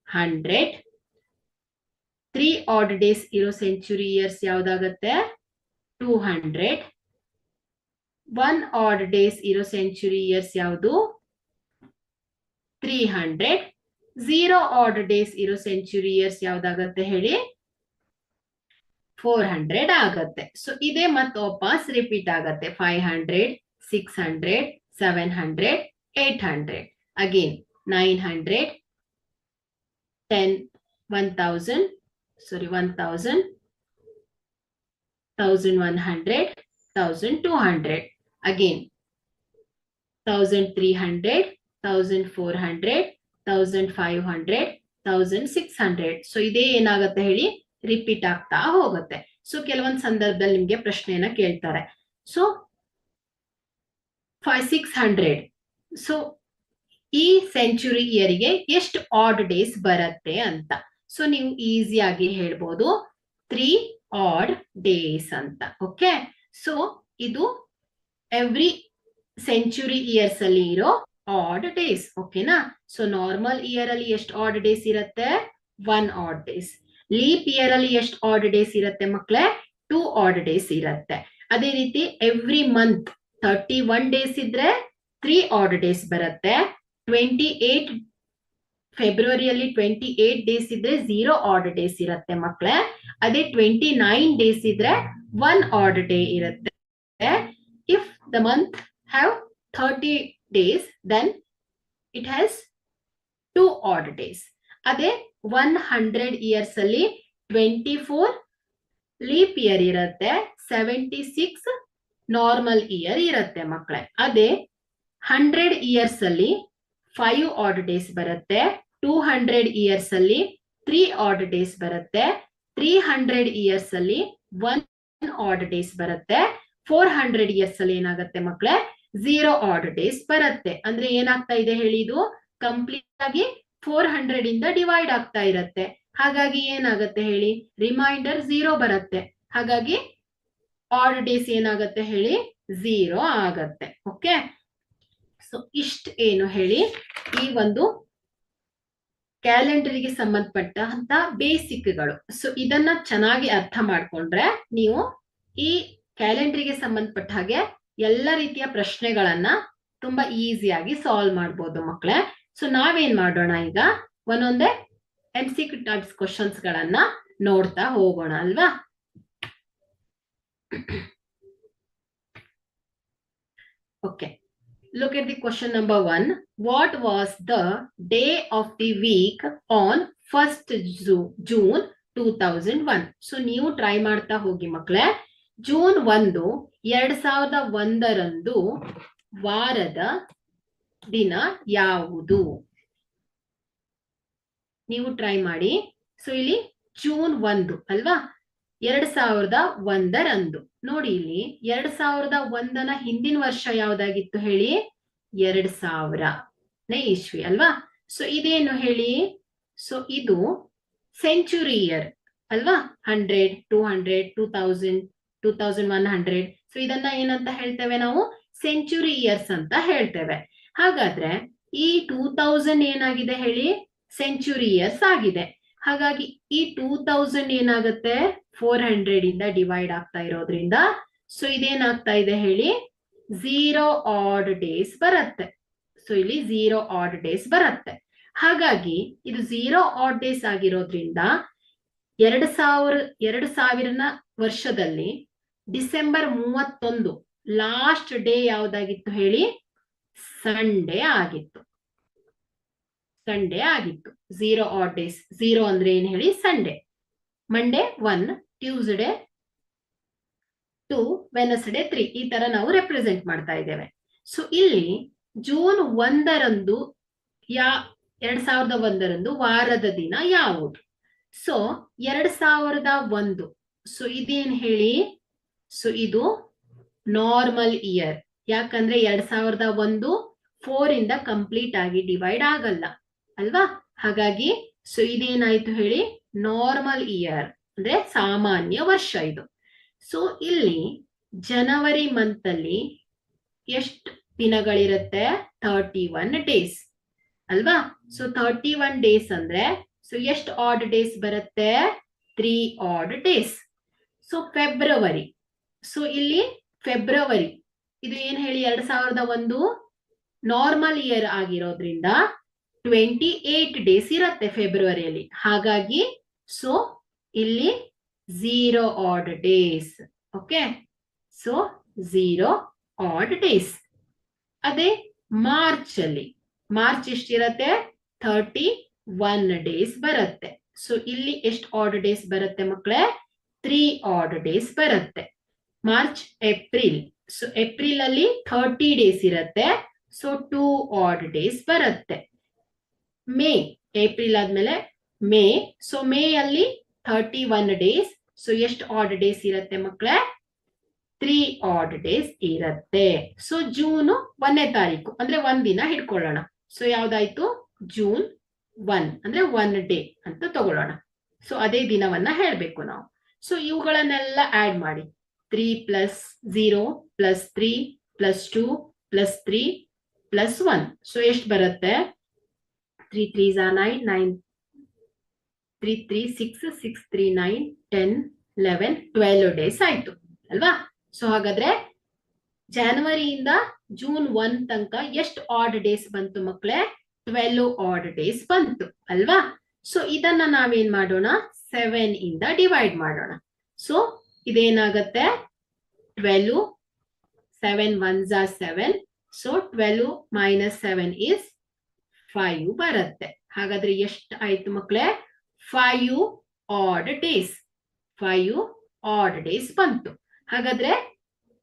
100. 3 ಆಡ್ ಡೇಸ್ ಇರೋ ಸೆಂಚುರಿ ಇಯರ್ಸ್ ಯಾವ್ದಾಗತ್ತೆ 200. 1 ಆಡ್ ಡೇಸ್ ಇರೋ ಸೆಂಚುರಿ ಇಯರ್ಸ್ ಯಾವುದು 300. 0 ಆಡ್ ಡೇಸ್ ಇರೋ ಸೆಂಚುರಿ ಇಯರ್ಸ್ ಯಾವ್ದಾಗತ್ತೆ ಹೇಳಿ 400 ಆಗತ್ತೆ. ಸೊ ಇದೇ ಮತ್ತೆ ವಾಪಸ್ ರಿಪೀಟ್ ಆಗತ್ತೆ 500, 600, 700, 800, ಅಗೇನ್ 900, 10, 1000, 1100, 1100, 1200, again 1300, 1400, 1500, 1600. ಸೊ ಇದೇ ಏನಾಗತ್ತೆ ಹೇಳಿ ರಿಪೀಟ್ ಆಗ್ತಾ ಹೋಗುತ್ತೆ. ಸೊ ಕೆಲವೊಂದು ಸಂದರ್ಭದಲ್ಲಿ ನಿಮ್ಗೆ ಪ್ರಶ್ನೆಯನ್ನ ಕೇಳ್ತಾರೆ. ಸೊ 600. ಸೊ ಈ ಸೆಂಚುರಿ ಇಯರಿಗೆ ಎಷ್ಟು ಆಡ್ ಡೇಸ್ ಬರುತ್ತೆ ಅಂತ. ಸೊ ನೀವು ಈಸಿಯಾಗಿ ಹೇಳ್ಬೋದು 3 ಆಡ್ ಡೇಸ್ ಅಂತ. ಓಕೆ, ಸೊ ಇದು ಎವ್ರಿ ಸೆಂಚುರಿ ಇಯರ್ಸ್ ಅಲ್ಲಿ ಇರೋ ಆಡ್ ಡೇಸ್. ಓಕೆನಾ. ಸೊ ನಾರ್ಮಲ್ ಇಯರ್ ಅಲ್ಲಿ ಎಷ್ಟು ಆಡ್ ಡೇಸ್ ಇರುತ್ತೆ 1 ಆಡ್ ಡೇಸ್. ಲೀಪ್ ಇಯರ್ ಅಲ್ಲಿ ಎಷ್ಟು ಆಡ್ ಡೇಸ್ ಇರುತ್ತೆ ಮಕ್ಕಳೇ 2 ಆಡ್ ಡೇಸ್ ಇರುತ್ತೆ. ಅದೇ ರೀತಿ ಎವ್ರಿ ಮಂತ್ 31 ಡೇಸ್ ಇದ್ರೆ 3 ಆಡ್ ಡೇಸ್ ಬರುತ್ತೆ. 28 ಫೆಬ್ರವರಿಯಲ್ಲಿ 28 ಡೇಸ್ ಇದ್ರೆ 0 ಆಡ್ ಡೇಸ್ ಇರುತ್ತೆ ಮಕ್ಕಳೇ. ಅದೇ 29 ಡೇಸ್ ಇದ್ರೆ 1 ಆಡ್ ಡೇ ಇರುತ್ತೆ. If the month have 30 days then it has 2 odd days. ಅದೇ 100 ಇಯರ್ಸ್ ಅಲ್ಲಿ 24 ಲೀಪ್ ಇಯರ್ ಇರುತ್ತೆ, 76 ನಾರ್ಮಲ್ ಇಯರ್ ಇರುತ್ತೆ ಮಕ್ಕಳೇ. ಅದೇ 100 ಇಯರ್ಸ್ ಅಲ್ಲಿ 5 ಆಡ್ ಡೇಸ್ ಬರುತ್ತೆ, 200 ಇಯರ್ಸ್ ಅಲ್ಲಿ 3 ಆಡ್ ಡೇಸ್ ಬರುತ್ತೆ, 300 ಇಯರ್ಸ್ ಅಲ್ಲಿ 1 ಆಡ್ ಡೇಸ್ ಬರುತ್ತೆ, 400 ಇಯರ್ಸ್ ಅಲ್ಲಿ ಏನಾಗುತ್ತೆ ಮಕ್ಕಳೇ 0 ಆಡ್ ಡೇಸ್ ಬರುತ್ತೆ. ಅಂದ್ರೆ ಏನಾಗ್ತಾ ಇದೆ ಹೇಳಿ ಇದು ಕಂಪ್ಲೀಟ್ ಆಗಿ 400 ಇಂದ ಡಿವೈಡ್ ಆಗ್ತಾ ಇರತ್ತೆ. ಹಾಗಾಗಿ ಏನಾಗುತ್ತೆ ಹೇಳಿ ರಿಮೈಂಡರ್ 0 ಬರುತ್ತೆ. ಹಾಗಾಗಿ ಆಡ್ ಡೇಸ್ ಏನಾಗುತ್ತೆ ಹೇಳಿ 0 ಆಗತ್ತೆ. ಓಕೆ, ಸೊ ಇಷ್ಟ ಏನು ಹೇಳಿ ಈ ಒಂದು ಕ್ಯಾಲೆಂಡರ್ಗೆ ಸಂಬಂಧಪಟ್ಟಂತ ಬೇಸಿಕ್ಗಳು. ಸೊ ಇದನ್ನ ಚೆನ್ನಾಗಿ ಅರ್ಥ ಮಾಡ್ಕೊಂಡ್ರೆ ನೀವು ಈ ಕ್ಯಾಲೆಂಡರ್ಗೆ ಸಂಬಂಧಪಟ್ಟ ಹಾಗೆ ಎಲ್ಲ ರೀತಿಯ ಪ್ರಶ್ನೆಗಳನ್ನ ತುಂಬಾ ಈಸಿಯಾಗಿ ಸಾಲ್ವ್ ಮಾಡ್ಬೋದು ಮಕ್ಕಳೇ. ಸೊ ನಾವೇನ್ ಮಾಡೋಣ ಈಗ ಒಂದೊಂದೇ MCQ ಟೈಪ್ಸ್ ಕ್ವಶನ್ಸ್ ಗಳನ್ನ ನೋಡ್ತಾ ಹೋಗೋಣ ಅಲ್ವಾ. Okay, look at the question number 1. What was the day of the week on 1st June 2001? So ನೀವು ಟ್ರೈ ಮಾಡ್ತಾ ಹೋಗಿ ಮಕ್ಕಳೇ. ಜೂನ್ 1, 2001 ವಾರದ ದಿನ ಯಾವುದು? ನೀವು ಟ್ರೈ ಮಾಡಿ. ಸೊ ಇಲ್ಲಿ ಜೂನ್ 1 ಅಲ್ವಾ 2001 ನೋಡಿ. ಇಲ್ಲಿ 2001 ಹಿಂದಿನ ವರ್ಷ ಯಾವ್ದಾಗಿತ್ತು ಹೇಳಿ 2000ನೇ ಇಸ್ವಿ ಅಲ್ವಾ. ಸೊ ಇದೇನು ಹೇಳಿ ಸೊ ಇದು ಸೆಂಚುರಿ ಇಯರ್ ಅಲ್ವಾ. 100, 200, 2000, 2100. ಸೊ ಇದನ್ನ ಏನಂತ ಹೇಳ್ತೇವೆ ನಾವು ಸೆಂಚುರಿ ಇಯರ್ಸ್ ಅಂತ ಹೇಳ್ತೇವೆ. ಹಾಗಾದ್ರೆ ಈ 2000 ಏನಾಗಿದೆ ಹೇಳಿ ಸೆಂಚುರಿ ಇಯರ್ಸ್ ಆಗಿದೆ. ಹಾಗಾಗಿ ಈ 2000 ಏನಾಗುತ್ತೆ 400 ಇಂದ ಡಿವೈಡ್ ಆಗ್ತಾ ಇರೋದ್ರಿಂದ ಸೊ ಇದೇನಾಗ್ತಾ ಇದೆ ಹೇಳಿ 0 ಆಡ್ ಡೇಸ್ ಬರುತ್ತೆ. ಸೊ ಇಲ್ಲಿ 0 ಆಡ್ ಡೇಸ್ ಬರುತ್ತೆ. ಹಾಗಾಗಿ ಇದು 0 ಆಡ್ ಡೇಸ್ ಆಗಿರೋದ್ರಿಂದ 2000ನ ವರ್ಷದಲ್ಲಿ ಡಿಸೆಂಬರ್ 31 ಲಾಸ್ಟ್ ಡೇ ಯಾವ್ದಾಗಿತ್ತು ಹೇಳಿ ಸಂಡೇ ಆಗಿತ್ತು. ಸಂಡೇ ಆಗಿತ್ತು 0 ಆಡ್ ಡೇಸ್. 0 ಅಂದ್ರೆ ಏನ್ ಹೇಳಿ ಸಂಡೇ. ಮಂಡೇ 1, ಟ್ಯೂಸ್ಡೇ 2, ವೆನಸ್ಡೇ 3 ಈ ತರ ನಾವು ರೆಪ್ರೆಸೆಂಟ್ ಮಾಡ್ತಾ ಇದ್ದೇವೆ. ಸೊ ಇಲ್ಲಿ ಜೂನ್ 1ರಂದು 2001 ವಾರದ ದಿನ ಯಾವುದು? ಸೊ 2001 ಸೊ ಇದೇನ್ ಹೇಳಿ ಸೊ ಇದು ನಾರ್ಮಲ್ ಇಯರ್. ಯಾಕಂದ್ರೆ 2001 4 ಇಂದ ಕಂಪ್ಲೀಟ್ ಆಗಿ ಡಿವೈಡ್ ಆಗಲ್ಲ ಅಲ್ವಾ? ಹಾಗಾಗಿ ಸೊ ಇದೇನಾಯ್ತು ಹೇಳಿ ನಾರ್ಮಲ್ ಇಯರ್ ಅಂದ್ರೆ ಸಾಮಾನ್ಯ ವರ್ಷ ಇದು. ಸೊ ಇಲ್ಲಿ ಜನವರಿ ಮಂತ್ ಅಲ್ಲಿ ಎಷ್ಟು ದಿನಗಳಿರುತ್ತೆ 31 ಡೇಸ್ ಅಲ್ವಾ? ಸೊ 31 ಡೇಸ್ ಅಂದ್ರೆ ಸೊ ಎಷ್ಟು ಆಡ್ ಡೇಸ್ ಬರುತ್ತೆ 3 add days. So February so ಇಲ್ಲಿ ಫೆಬ್ರವರಿ ಇದು ಏನ್ ಹೇಳಿ 2001 ನಾರ್ಮಲ್ ಇಯರ್ ಆಗಿರೋದ್ರಿಂದ 28 ಡೇಸ್ ಇರುತ್ತೆ ಫೆಬ್ರವರಿಯಲ್ಲಿ. ಹಾಗಾಗಿ ಸೊ ಇಲ್ಲಿ 0 add days. Okay, so 0 add days. ಅದೇ ಮಾರ್ಚ್ ಅಲ್ಲಿ ಮಾರ್ಚ್ ಎಷ್ಟಿರತ್ತೆ 31 ಡೇಸ್ ಬರುತ್ತೆ. ಸೊ ಇಲ್ಲಿ ಎಷ್ಟು ಆಡ್ ಡೇಸ್ ಬರುತ್ತೆ ಮಕ್ಕಳೇ 3 ಆಡ್ ಡೇಸ್ ಬರುತ್ತೆ. ಮಾರ್ಚ್ ಏಪ್ರಿಲ್ ಸೊ ಏಪ್ರಿಲ್ ಅಲ್ಲಿ 30 ಡೇಸ್ ಇರುತ್ತೆ. ಸೊ 2 ಆಡ್ ಡೇಸ್ ಬರುತ್ತೆ. ಮೇ ಏಪ್ರಿಲ್ ಆದ್ಮೇಲೆ ಮೇ ಸೊ ಮೇ ಅಲ್ಲಿ 31 ಡೇಸ್. ಸೊ ಎಷ್ಟು ಆಡ್ ಡೇಸ್ ಇರುತ್ತೆ ಮಕ್ಕಳೇ 3 ಆಡ್ ಡೇಸ್ ಇರುತ್ತೆ. ಸೊ ಜೂನ್ 1ನೇ ತಾರೀಕು ಅಂದ್ರೆ ಒಂದಿನ ಹಿಡ್ಕೊಳ್ಳೋಣ. ಸೊ ಯಾವ್ದಾಯ್ತು ಜೂನ್ 1 ಅಂದ್ರೆ 1 ಡೇ ಅಂತ ತಗೊಳ್ಳೋಣ. ಸೊ ಅದೇ ದಿನವನ್ನ ಹೇಳ್ಬೇಕು ನಾವು. ಸೊ ಇವುಗಳನ್ನೆಲ್ಲ ಆಡ್ ಮಾಡಿ 3 + 0 + 3 + 2 + 3 + 1 ಸೊ ಎಷ್ಟು ಬರುತ್ತೆ 3 3s are 9 9 3 3 6 6 3 9 10 11 12 ಡೇಸ್ ಆಯ್ತು ಅಲ್ವಾ? ಸೊ ಹಾಗಾದ್ರೆ ಜನವರಿಯಿಂದ ಜೂನ್ 1 ತನಕ ಎಷ್ಟು ಆಡ್ ಡೇಸ್ ಬಂತು ಮಕ್ಕಳೇ 12 ಆಡ್ ಡೇಸ್ ಬಂತು ಅಲ್ವಾ? ಸೊ ಇದನ್ನ ನಾವೇನ್ ಮಾಡೋಣ 7 ಇಂದ ಡಿವೈಡ್ ಮಾಡೋಣ. ಸೊ ಇದೇನಾಗತ್ತೆ 12 7 1s are 7. ಸೊ 12 - 7 is 5 ಬರುತ್ತೆ. ಹಾಗಾದ್ರೆ ಎಷ್ಟು ಆಯ್ತು ಮಕ್ಕಳೇ 5 ಆಡ್ ಡೇಸ್. 5 ಆಡ್ ಡೇಸ್ ಬಂತು. ಹಾಗಾದ್ರೆ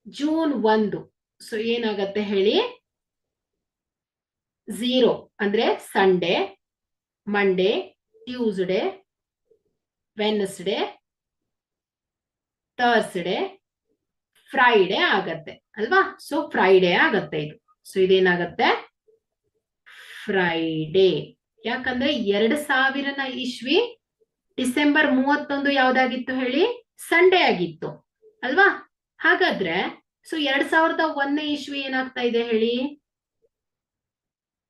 ಜೂನ್ 1 ಸೊ ಏನಾಗತ್ತೆ ಹೇಳಿ 0 ಅಂದ್ರೆ Sunday, Monday, Tuesday, Wednesday, Thursday, Friday ಆಗತ್ತೆ ಅಲ್ವಾ? ಸೊ ಫ್ರೈಡೇ ಆಗತ್ತೆ ಇದು. ಸೊ ಇದೇನಾಗತ್ತೆ ಫ್ರೈಡೇ. ಯಾಕಂದ್ರೆ 2000ನ ಇಸ್ವಿ ಡಿಸೆಂಬರ್ 31 ಯಾವ್ದಾಗಿತ್ತು ಹೇಳಿ ಸಂಡೇ ಆಗಿತ್ತು ಅಲ್ವಾ? ಹಾಗಾದ್ರೆ ಸೊ 2001ನೇ ಇಸ್ವಿ ಏನಾಗ್ತಾ ಇದೆ ಹೇಳಿ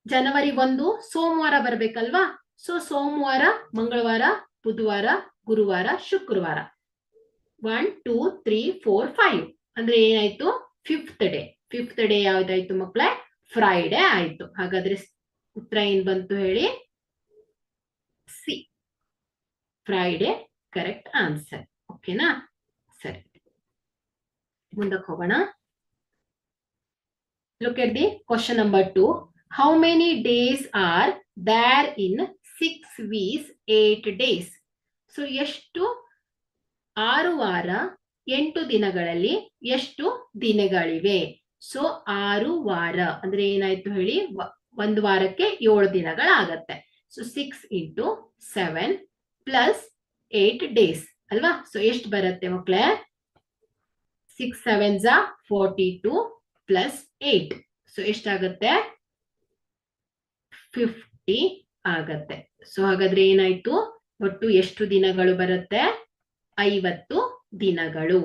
ಜನವರಿ 1 ಸೋಮವಾರ ಬರ್ಬೇಕಲ್ವಾ? ಸೊ ಸೋಮವಾರ, ಮಂಗಳವಾರ, ಬುಧವಾರ, ಗುರುವಾರ, ಶುಕ್ರವಾರ 1 2 3 4 5 ಅಂದ್ರೆ ಏನಾಯ್ತು 5th ಡೇ. 5th ಡೇ ಯಾವ್ದಾಯ್ತು ಮಕ್ಕಳೇ ಫ್ರೈಡೇ ಆಯ್ತು. ಹಾಗಾದ್ರೆ ಉತ್ತರ ಏನ್ ಬಂತು ಹೇಳಿ ಸಿ, ಫ್ರೈಡೇ ಕರೆಕ್ಟ್ ಆನ್ಸರ್. ಓಕೆನಾ? ಸರಿ, ಮುಂದಕ್ಕೆ ಹೋಗೋಣ. Look at the question number 2. How many days are there in 6 weeks 8 days? So ಎಷ್ಟು 6 ವಾರ 8 ದಿನಗಳಲ್ಲಿ ಎಷ್ಟು ದಿನಗಳಿವೆ? ಸೊ 6 ವಾರ ಅಂದ್ರೆ ಏನಾಯ್ತು ಹೇಳಿ ಒಂದು ವಾರಕ್ಕೆ 7 ದಿನಗಳಾಗತ್ತೆ. ಸೊ 6 × 7 + 8 ಡೇಸ್ ಅಲ್ವಾ? ಸೊ ಎಷ್ಟು ಬರುತ್ತೆ ಮಕ್ಕಳೇ 6 7s are 42 + 8 ಸೊ ಎಷ್ಟಾಗತ್ತೆ 50 ಆಗತ್ತೆ. ಸೊ ಹಾಗಾದ್ರೆ ಏನಾಯ್ತು ಒಟ್ಟು ಎಷ್ಟು ದಿನಗಳು ಬರುತ್ತೆ 50 ದಿನಗಳು.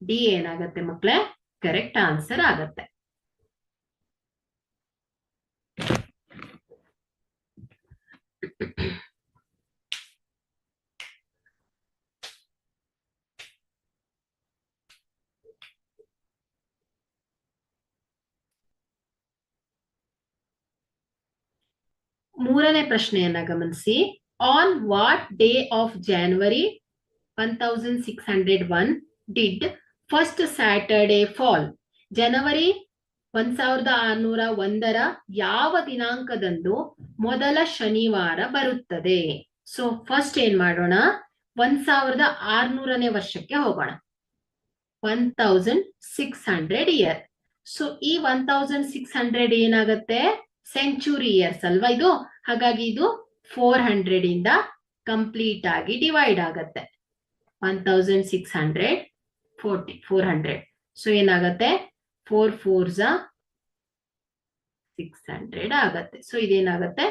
ಡಿ ಏನಾಗತ್ತೆ ಮಕ್ಕಳೇ ಕರೆಕ್ಟ್ ಆನ್ಸರ್ ಆಗತ್ತೆ. ಮೂರನೇ ಪ್ರಶ್ನೆಯನ್ನ ಗಮನಿಸಿ. On what day of January 1601 did first Saturday fall? January 1601 ಯಾವ ದಿನಾಂಕದಂದು ಮೊದಲ ಶನಿವಾರ ಬರುತ್ತದೆ? ಸೊ ಫಸ್ಟ್ ಏನ್ ಮಾಡೋಣ, 1600ನೇ ವರ್ಷಕ್ಕೆ ಹೋಗೋಣ. 1600 ಇಯರ್. ಸೊ ಈ 1600 ಏನಾಗುತ್ತೆ, ಸೆಂಚುರಿ ಇಯರ್ಸ್ ಅಲ್ವಾ ಇದು. ಹಾಗಾಗಿ ಇದು 400 ಇಂದ ಕಂಪ್ಲೀಟ್ ಆಗಿ ಡಿವೈಡ್ ಆಗತ್ತೆ. 1600 400. ಸೊ ಏನಾಗತ್ತೆ, 4 4s 600 ಆಗತ್ತೆ. ಸೊ ಇದೇನಾಗತ್ತೆ,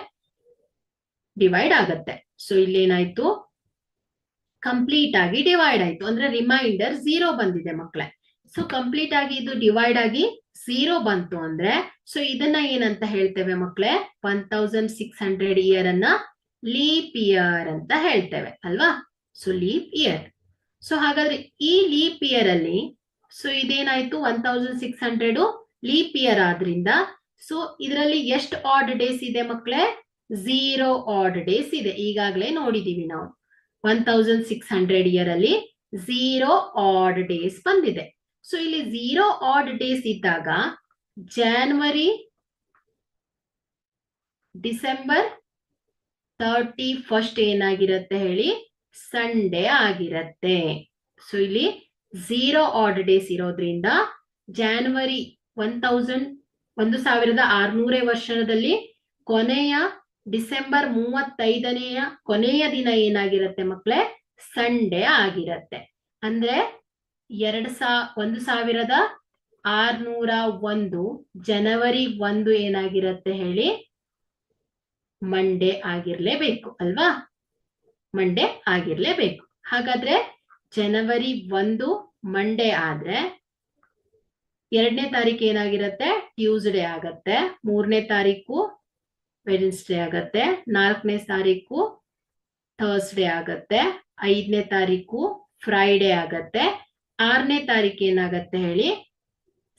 ಡಿವೈಡ್ ಆಗತ್ತೆ. ಸೊ ಇಲ್ಲೇನಾಯ್ತು, ಕಂಪ್ಲೀಟ್ ಆಗಿ ಡಿವೈಡ್ ಆಯ್ತು. ಅಂದ್ರೆ ರಿಮೈಂಡರ್ 0 ಬಂದಿದೆ ಮಕ್ಕಳೇ. ಸೊ ಕಂಪ್ಲೀಟ್ ಆಗಿ ಇದು ಡಿವೈಡ್ ಆಗಿ 0 ಬಂತು ಅಂದ್ರೆ, ಸೊ ಇದನ್ನ ಏನಂತ ಹೇಳ್ತೇವೆ ಮಕ್ಕಳೇ, 1600 ಇಯರ್ ಅನ್ನ ಲೀಪ್ ಇಯರ್ ಅಂತ ಹೇಳ್ತೇವೆ ಅಲ್ವಾ. So leap year. ಸೊ ಹಾಗಾದ್ರೆ ಈ ಲೀಪ್ ಇಯರ್ ಅಲ್ಲಿ, ಸೊ ಇದೇನಾಯ್ತು, 1600 ಲೀಪ್ ಇಯರ್ ಆದ್ರಿಂದ, ಸೊ ಇದರಲ್ಲಿ ಎಷ್ಟು ಆಡ್ ಡೇಸ್ ಇದೆ ಮಕ್ಕಳೇ, 0 ಆಡ್ ಡೇಸ್ ಇದೆ. ಈಗಾಗಲೇ ನೋಡಿದೀವಿ ನಾವು. 1600 ಇಯರ್ ಅಲ್ಲಿ 0 ಆಡ್ ಡೇಸ್ ಬಂದಿದೆ. ಸೊ ಇಲ್ಲಿ 0 ಆಡ್ ಡೇಸ್ ಇದ್ದಾಗ ಜಾನ್ವರಿ ಡಿಸೆಂಬರ್ 31 ಏನಾಗಿರುತ್ತೆ ಹೇಳಿ, ಸಂಡೇ ಆಗಿರತ್ತೆ. ಸೊ ಇಲ್ಲಿ 0 ಆಡ್ ಡೇಸ್ ಇರೋದ್ರಿಂದ ಜಾನ್ವರಿ 1600ನೇ ವರ್ಷದಲ್ಲಿ ಕೊನೆಯ ಡಿಸೆಂಬರ್ 35ನೆಯ ಕೊನೆಯ ದಿನ ಏನಾಗಿರತ್ತೆ ಮಕ್ಕಳೇ, ಸಂಡೇ ಆಗಿರತ್ತೆ. ಅಂದ್ರೆ 1601 ಜನವರಿ 1 ಏನಾಗಿರತ್ತೆ ಹೇಳಿ, ಮಂಡೇ ಆಗಿರ್ಲೇಬೇಕು ಅಲ್ವಾ. ಮಂಡೇ ಆಗಿರ್ಲೇಬೇಕು. ಹಾಗಾದ್ರೆ ಜನವರಿ 1 ಮಂಡೇ ಆದ್ರೆ 2ನೇ ತಾರೀಕು ಏನಾಗಿರತ್ತೆ, ಟ್ಯೂಸ್ಡೇ ಆಗತ್ತೆ. 3ನೇ ತಾರೀಕು ವೆಡ್ನೆಸ್ಡೇ ಆಗತ್ತೆ. 4ನೇ ತಾರೀಕು ಥರ್ಸ್ಡೇ ಆಗತ್ತೆ. 5ನೇ ತಾರೀಕು ಫ್ರೈಡೇ ಆಗತ್ತೆ. 6ನೇ ತಾರೀಕು ಏನಾಗತ್ತೆ ಹೇಳಿ,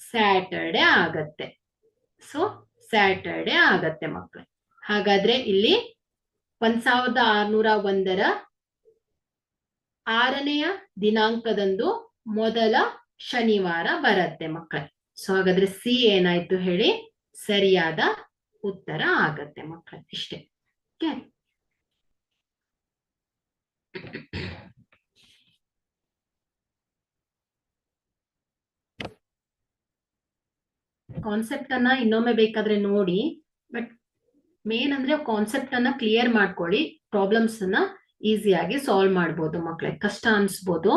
ಸ್ಯಾಟರ್ಡೆ ಆಗತ್ತೆ. ಸೊ ಸ್ಯಾಟರ್ಡೆ ಆಗತ್ತೆ ಮಕ್ಕಳು. ಹಾಗಾದ್ರೆ ಇಲ್ಲಿ 1601 6ನೇ ದಿನಾಂಕದಂದು ಮೊದಲ ಶನಿವಾರ ಬರುತ್ತೆ ಮಕ್ಕಳೇ. ಸೊ ಹಾಗಾದ್ರೆ ಸಿ ಏನಾಯ್ತು ಹೇಳಿ, ಸರಿಯಾದ ಉತ್ತರ ಆಗತ್ತೆ ಮಕ್ಕಳೇ. ಇಷ್ಟೇ. ಓಕೆ, ಕಾನ್ಸೆಪ್ಟ್ ಅನ್ನ ಇನ್ನೊಮ್ಮೆ ಬೇಕಾದ್ರೆ ನೋಡಿ. ಬಟ್ ಮೇನ್ ಅಂದ್ರೆ ಕಾನ್ಸೆಪ್ಟ್ ಅನ್ನ ಕ್ಲಿಯರ್ ಮಾಡ್ಕೊಳ್ಳಿ. ಪ್ರಾಬ್ಲಮ್ಸ್ ಅನ್ನ ಈಸಿಯಾಗಿ ಸಾಲ್ವ್ ಮಾಡ್ಬೋದು ಮಕ್ಕಳೇ. ಕಷ್ಟ ಅನ್ಸ್ಬೋದು.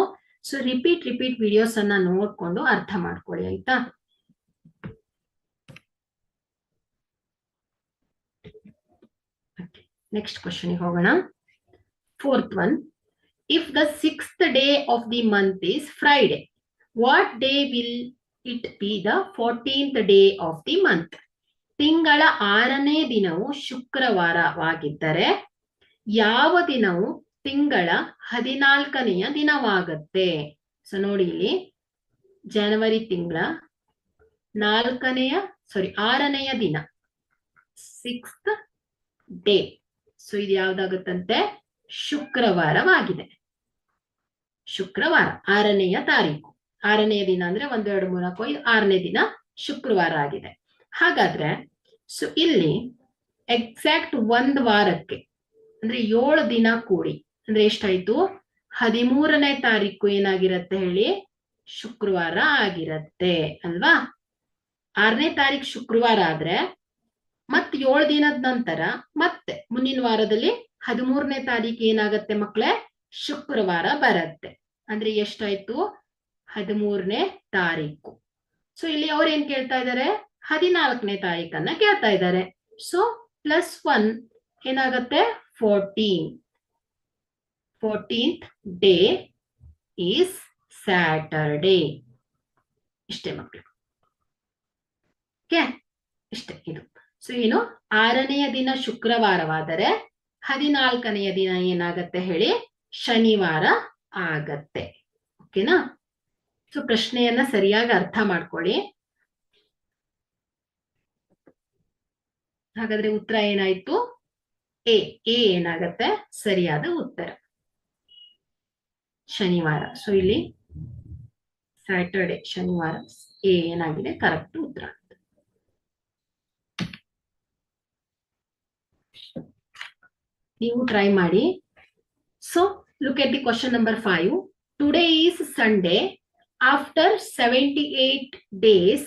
ಸೊ ರಿಪೀಟ್ ವಿಡಿಯೋಸ್ ಅನ್ನ ನೋಡ್ಕೊಂಡು ಅರ್ಥ ಮಾಡ್ಕೊಳ್ಳಿ, ಆಯ್ತಾ. ನೆಕ್ಸ್ಟ್ ಕ್ವಶನ್ ಹೋಗೋಣ. 4th one. If the 6th day of the month is Friday, what day will it be the 14th day of the month? ತಿಂಗಳ 6ನೇ ದಿನವು ಶುಕ್ರವಾರವಾಗಿದ್ದರೆ ಯಾವ ದಿನವು ತಿಂಗಳ 14ನೆಯ ದಿನವಾಗತ್ತೆ? ಸೊ ನೋಡಿ ಇಲ್ಲಿ, ಜನವರಿ ತಿಂಗಳ 6ನೆಯ ದಿನ, 6th ಡೇ. ಸೊ ಇದು ಯಾವ್ದಾಗುತ್ತಂತೆ, ಶುಕ್ರವಾರವಾಗಿದೆ. ಶುಕ್ರವಾರ 6ನೇ ತಾರೀಕು. 6ನೇ ದಿನ ಅಂದ್ರೆ 1 2 3 4 5 6ನೇ ದಿನ ಶುಕ್ರವಾರ ಆಗಿದೆ. ಹಾಗಾದ್ರೆ ಸೊ ಇಲ್ಲಿ ಎಕ್ಸಾಕ್ಟ್ 1 ವಾರಕ್ಕೆ ಅಂದ್ರೆ 7 ದಿನ ಕೂಡಿ ಅಂದ್ರೆ ಎಷ್ಟಾಯ್ತು, 13ನೇ ತಾರೀಕು ಏನಾಗಿರತ್ತೆ ಹೇಳಿ, ಶುಕ್ರವಾರ ಆಗಿರತ್ತೆ ಅಲ್ವಾ. 6ನೇ ತಾರೀಕು ಶುಕ್ರವಾರ ಆದ್ರೆ ಮತ್ 7 ದಿನದ ನಂತರ ಮತ್ತೆ ಮುಂದಿನ ವಾರದಲ್ಲಿ 13ನೇ ತಾರೀಕು ಏನಾಗತ್ತೆ ಮಕ್ಕಳೇ, ಶುಕ್ರವಾರ ಬರತ್ತೆ. ಅಂದ್ರೆ ಎಷ್ಟಾಯ್ತು, 13ನೇ ತಾರೀಕು. ಸೊ ಇಲ್ಲಿ ಅವ್ರು ಏನ್ ಕೇಳ್ತಾ ಇದ್ದಾರೆ, 14ನೇ ತಾರೀಕನ್ನ ಕೇಳ್ತಾ ಇದ್ದಾರೆ. ಸೊ +1 ಏನಾಗತ್ತೆ, 14th ಡೇ ಈಸ್ ಸ್ಯಾಟರ್ಡೇ. ಇಷ್ಟೇ ಮಕ್ಕಳು. ಓಕೆ, ಇಷ್ಟೇ ಇದು. ಸೊ ಏನು, 6ನೇ ದಿನ ಶುಕ್ರವಾರವಾದರೆ 14ನೇ ದಿನ ಏನಾಗತ್ತೆ ಹೇಳಿ, ಶನಿವಾರ ಆಗತ್ತೆ. ಓಕೆನಾ. ಸೊ ಪ್ರಶ್ನೆಯನ್ನ ಸರಿಯಾಗಿ ಅರ್ಥ ಮಾಡ್ಕೊಳ್ಳಿ. ಹಾಗಾದ್ರೆ ಉತ್ತರ ಏನಾಯ್ತು, ಎ ಏನಾಗತ್ತೆ ಸರಿಯಾದ ಉತ್ತರ. ಶನಿವಾರ. ಸೊ ಇಲ್ಲಿ ಸ್ಯಾಟರ್ಡೆ ಶನಿವಾರ ಎ ಏನಾಗಿದೆ ಕರೆಕ್ಟ್ ಉತ್ತರ. ನೀವು ಟ್ರೈ ಮಾಡಿ. So look at the question number 5. Today is Sunday. After 78 days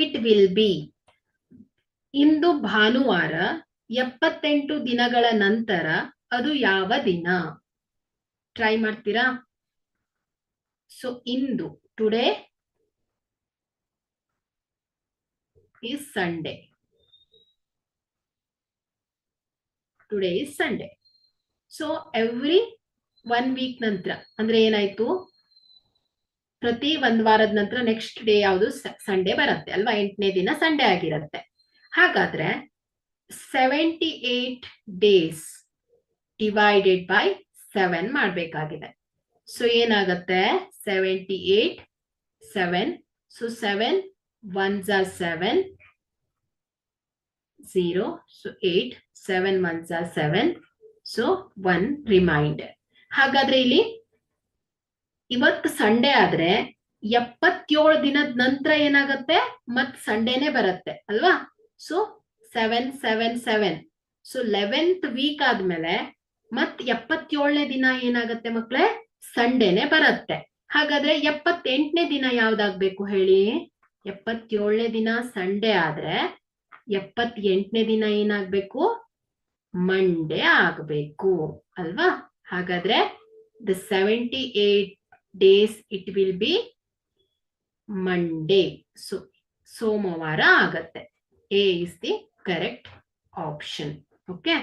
it will be. ಇಂದು ಭಾನುವಾರ 78 ದಿನಗಳ ನಂತರ ಅದು ಯಾವ ದಿನ? ಟ್ರೈ ಮಾಡ್ತೀರಾ? ಸೊ ಇಂದು today is Sunday. Today is Sunday. So every 1 week ನಂತರ ಅಂದ್ರೆ ಏನಾಯ್ತು, ಪ್ರತಿ ಒಂದ್ ವಾರದ ನಂತರ ನೆಕ್ಸ್ಟ್ ಡೇ ಯಾವುದು ಸಂಡೇ ಬರುತ್ತೆ ಅಲ್ವಾ, 8ನೇ ದಿನ ಸಂಡೇ ಆಗಿರುತ್ತೆ. ಹಾಗಾದ್ರೆ 78 days ಡಿವೈಡೆಡ್ ಬೈ 7 ಮಾಡ್ಬೇಕಾಗಿದೆ. ಸೊ ಏನಾಗತ್ತೆ 78 7. So 7 1s are 7 0. So 8 7 1s are 7. So 1 remainder. ಹಾಗಾದ್ರೆ ಇಲ್ಲಿ ಇವತ್ತು ಸಂಡೇ ಆದ್ರೆ 77 ದಿನದ ನಂತರ ಏನಾಗತ್ತೆ ಮತ್ ಸಂಡೇನೆ ಬರುತ್ತೆ ಅಲ್ವಾ. ಸೊ 7 7 7. ಸೊ 11th week ಆದ್ಮೇಲೆ ಮತ್ 77ನೇ ದಿನ ಏನಾಗತ್ತೆ ಮಕ್ಳೇ ಸಂಡೇನೆ ಬರುತ್ತೆ. ಹಾಗಾದ್ರೆ 78ನೇ ದಿನ ಯಾವ್ದಾಗ್ಬೇಕು ಹೇಳಿ? 77ನೇ ದಿನ ಸಂಡೇ ಆದ್ರೆ 78ನೇ ದಿನ ಏನಾಗ್ಬೇಕು? ಮಂಡೇ ಆಗ್ಬೇಕು ಅಲ್ವಾ. ಹಾಗಾದ್ರೆ the 78 days it will be Monday. So ಸೋಮವಾರ ಆಗತ್ತೆ. A is the correct option. Okay.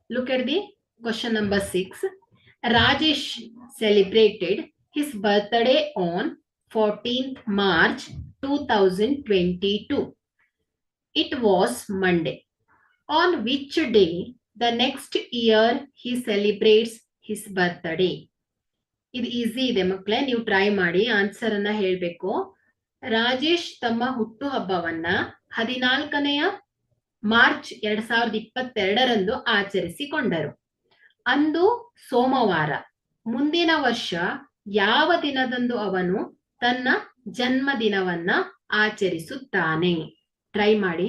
Look at the question number 6. Rajesh celebrated his birthday on 14th March 2022. It was Monday. On which day the next year he celebrates his birthday? ಇದು easy ಇದೆ ಮಕ್ಕಳೇ, ನೀವು try ಮಾಡಿ answer ಅನ್ನ ಹೇಳ್ಬೇಕು. ರಾಜೇಶ್ ತಮ್ಮ ಹುಟ್ಟು ಹಬ್ಬವನ್ನ 14ನೇ ಮಾರ್ಚ್ 2022ರಂದು ಆಚರಿಸಿಕೊಂಡರು. ಅಂದು ಸೋಮವಾರ. ಮುಂದಿನ ವರ್ಷ ಯಾವ ದಿನದಂದು ಅವನು ತನ್ನ ಜನ್ಮದಿನವನ್ನ ಆಚರಿಸುತ್ತಾನೆ? ಟ್ರೈ ಮಾಡಿ.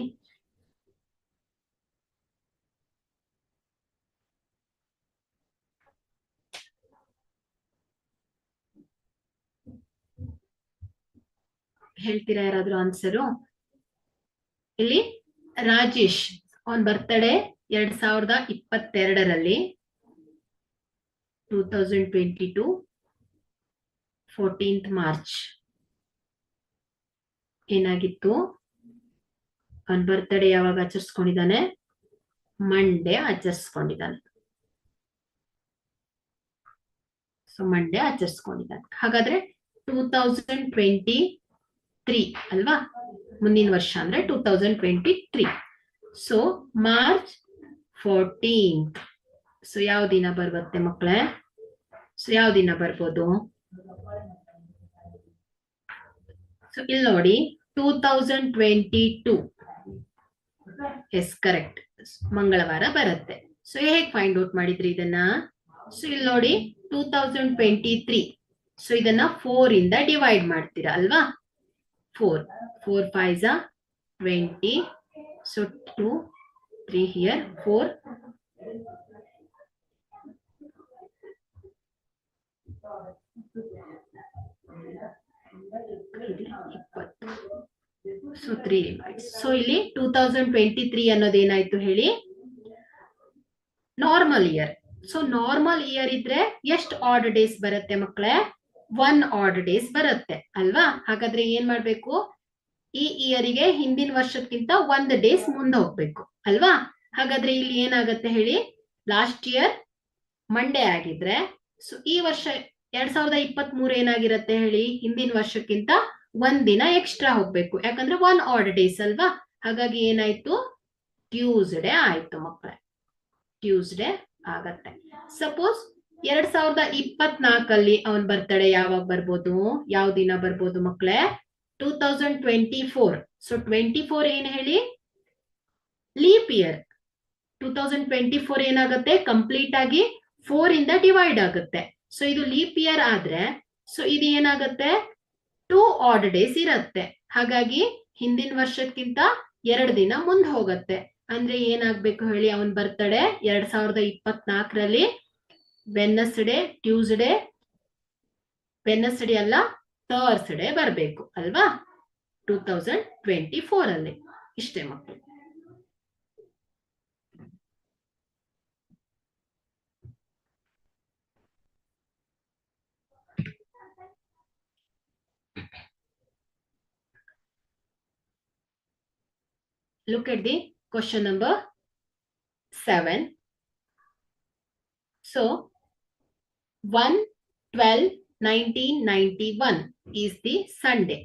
ಹೇಳ್ತೀರಾ ಯಾರಾದ್ರೂ ಆನ್ಸರು? ಇಲ್ಲಿ ರಾಜೇಶ್ ಅವನ್ ಬರ್ತ್ಡೇ 2022ರಲ್ಲಿ 2022 14th ಮಾರ್ಚ್ ಏನಾಗಿತ್ತು? ಅವನ್ ಬರ್ತ್ಡೇ ಯಾವಾಗ ಆಚರಿಸ್ಕೊಂಡಿದ್ದಾನೆ? ಮಂಡೇ ಆಚರಿಸ್ಕೊಂಡಿದ್ದಾನೆ. ಸೊ ಮಂಡೇ ಆಚರಿಸ್ಕೊಂಡಿದ್ದಾನೆ. ಹಾಗಾದ್ರೆ 2023 ಅಲ್ವಾ, ಮುಂದಿನ ವರ್ಷ ಅಂದ್ರೆ 2023. So March 14th. ಸೊ ಯಾವ ದಿನ ಬರುತ್ತೆ ಮಕ್ಕಳೇ? ಸೊ ಯಾವ ದಿನ ಬರ್ಬೋದು? ಸೊ ಇಲ್ಲಿ ನೋಡಿ 2022. ಎಸ್ ಕರೆಕ್ಟ್, ಮಂಗಳವಾರ ಬರುತ್ತೆ. ಸೊ ಹೇಗೆ ಫೈಂಡ್ ಔಟ್ ಮಾಡಿದ್ರಿ ಇದನ್ನ? ಸೊ ಇಲ್ಲಿ ನೋಡಿ 2023. ಸೊ ಇದನ್ನ 4 ಇಂದ ಡಿವೈಡ್ ಮಾಡ್ತೀರಾ ಅಲ್ವಾ. 4 5s are 20. So 2 3 here 4. So 3 remains. So ಇಲ್ಲಿ 2023 ಅನ್ನೋದೇನಾಯ್ತು ಹೇಳಿ? Normal year. So normal year ಇದ್ರೆ ಎಷ್ಟು ಆಡ್ ಡೇಸ್ ಬರುತ್ತೆ ಮಕ್ಕಳೇ? 1 ಆಡ್ ಡೇಸ್ ಬರುತ್ತೆ ಅಲ್ವಾ. ಹಾಗಾದ್ರೆ ಏನ್ ಮಾಡ್ಬೇಕು? ಈ ಇಯರಿಗೆ ಹಿಂದಿನ ವರ್ಷಕ್ಕಿಂತ 1 ಡೇಸ್ ಮುಂದೆ ಹೋಗ್ಬೇಕು ಅಲ್ವಾ. ಹಾಗಾದ್ರೆ ಇಲ್ಲಿ ಏನಾಗತ್ತೆ ಹೇಳಿ? ಲಾಸ್ಟ್ ಇಯರ್ ಮಂಡೇ ಆಗಿದ್ರೆ ಸೊ ಈ ವರ್ಷ 2023 ಏನಾಗಿರುತ್ತೆ ಹೇಳಿ? ಹಿಂದಿನ ವರ್ಷಕ್ಕಿಂತ 1 ದಿನ ಎಕ್ಸ್ಟ್ರಾ ಹೋಗ್ಬೇಕು, ಯಾಕಂದ್ರೆ 1 ಆಡ್ ಡೇಸ್ ಅಲ್ವಾ. ಹಾಗಾಗಿ ಏನಾಯ್ತು? ಟ್ಯೂಸ್ಡೇ ಆಯ್ತು ಮಕ್ಕಳೇ, ಟ್ಯೂಸ್ಡೇ ಆಗತ್ತೆ. ಸಪೋಸ್ 2024 ಅವನ್ ಬರ್ತಡೇ ಯಾವಾಗ ಬರ್ಬೋದು, ಯಾವ ದಿನ ಬರ್ಬೋದು ಮಕ್ಕಳೇ? 2024. ಸೊ 24 ಏನ್ ಹೇಳಿ? Leap year. 2024 ಏನಾಗುತ್ತೆ? ಕಂಪ್ಲೀಟ್ ಆಗಿ 4 ಇಂದ ಡಿವೈಡ್ ಆಗುತ್ತೆ. ಸೊ ಇದು ಲೀಪ್ ಇಯರ್ ಆದ್ರೆ ಸೊ ಇದು ಏನಾಗುತ್ತೆ? 2 ಆಡ್ ಡೇಸ್ ಇರತ್ತೆ. ಹಾಗಾಗಿ ಹಿಂದಿನ ವರ್ಷಕ್ಕಿಂತ 2 ದಿನ ಮುಂದೆ ಹೋಗುತ್ತೆ. ಅಂದ್ರೆ ಏನಾಗ್ಬೇಕು ಹೇಳಿ? ಅವನ್ ಬರ್ತಡೇ 2024ರಲ್ಲಿ ವೆನ್ನಸ್ಡೇ, ಟ್ಯೂಸ್ಡೇ, ವೆನ್ನಸ್ಡೇ ಅಲ್ಲ ಥರ್ಸ್ಡೇ ಬರ್ಬೇಕು ಅಲ್ವಾ? 2024 ಅಲ್ಲಿ. ಇಷ್ಟೇ ಮಕ್ಕಳು. Look at the question number 7. So 1/12/1991 is the Sunday,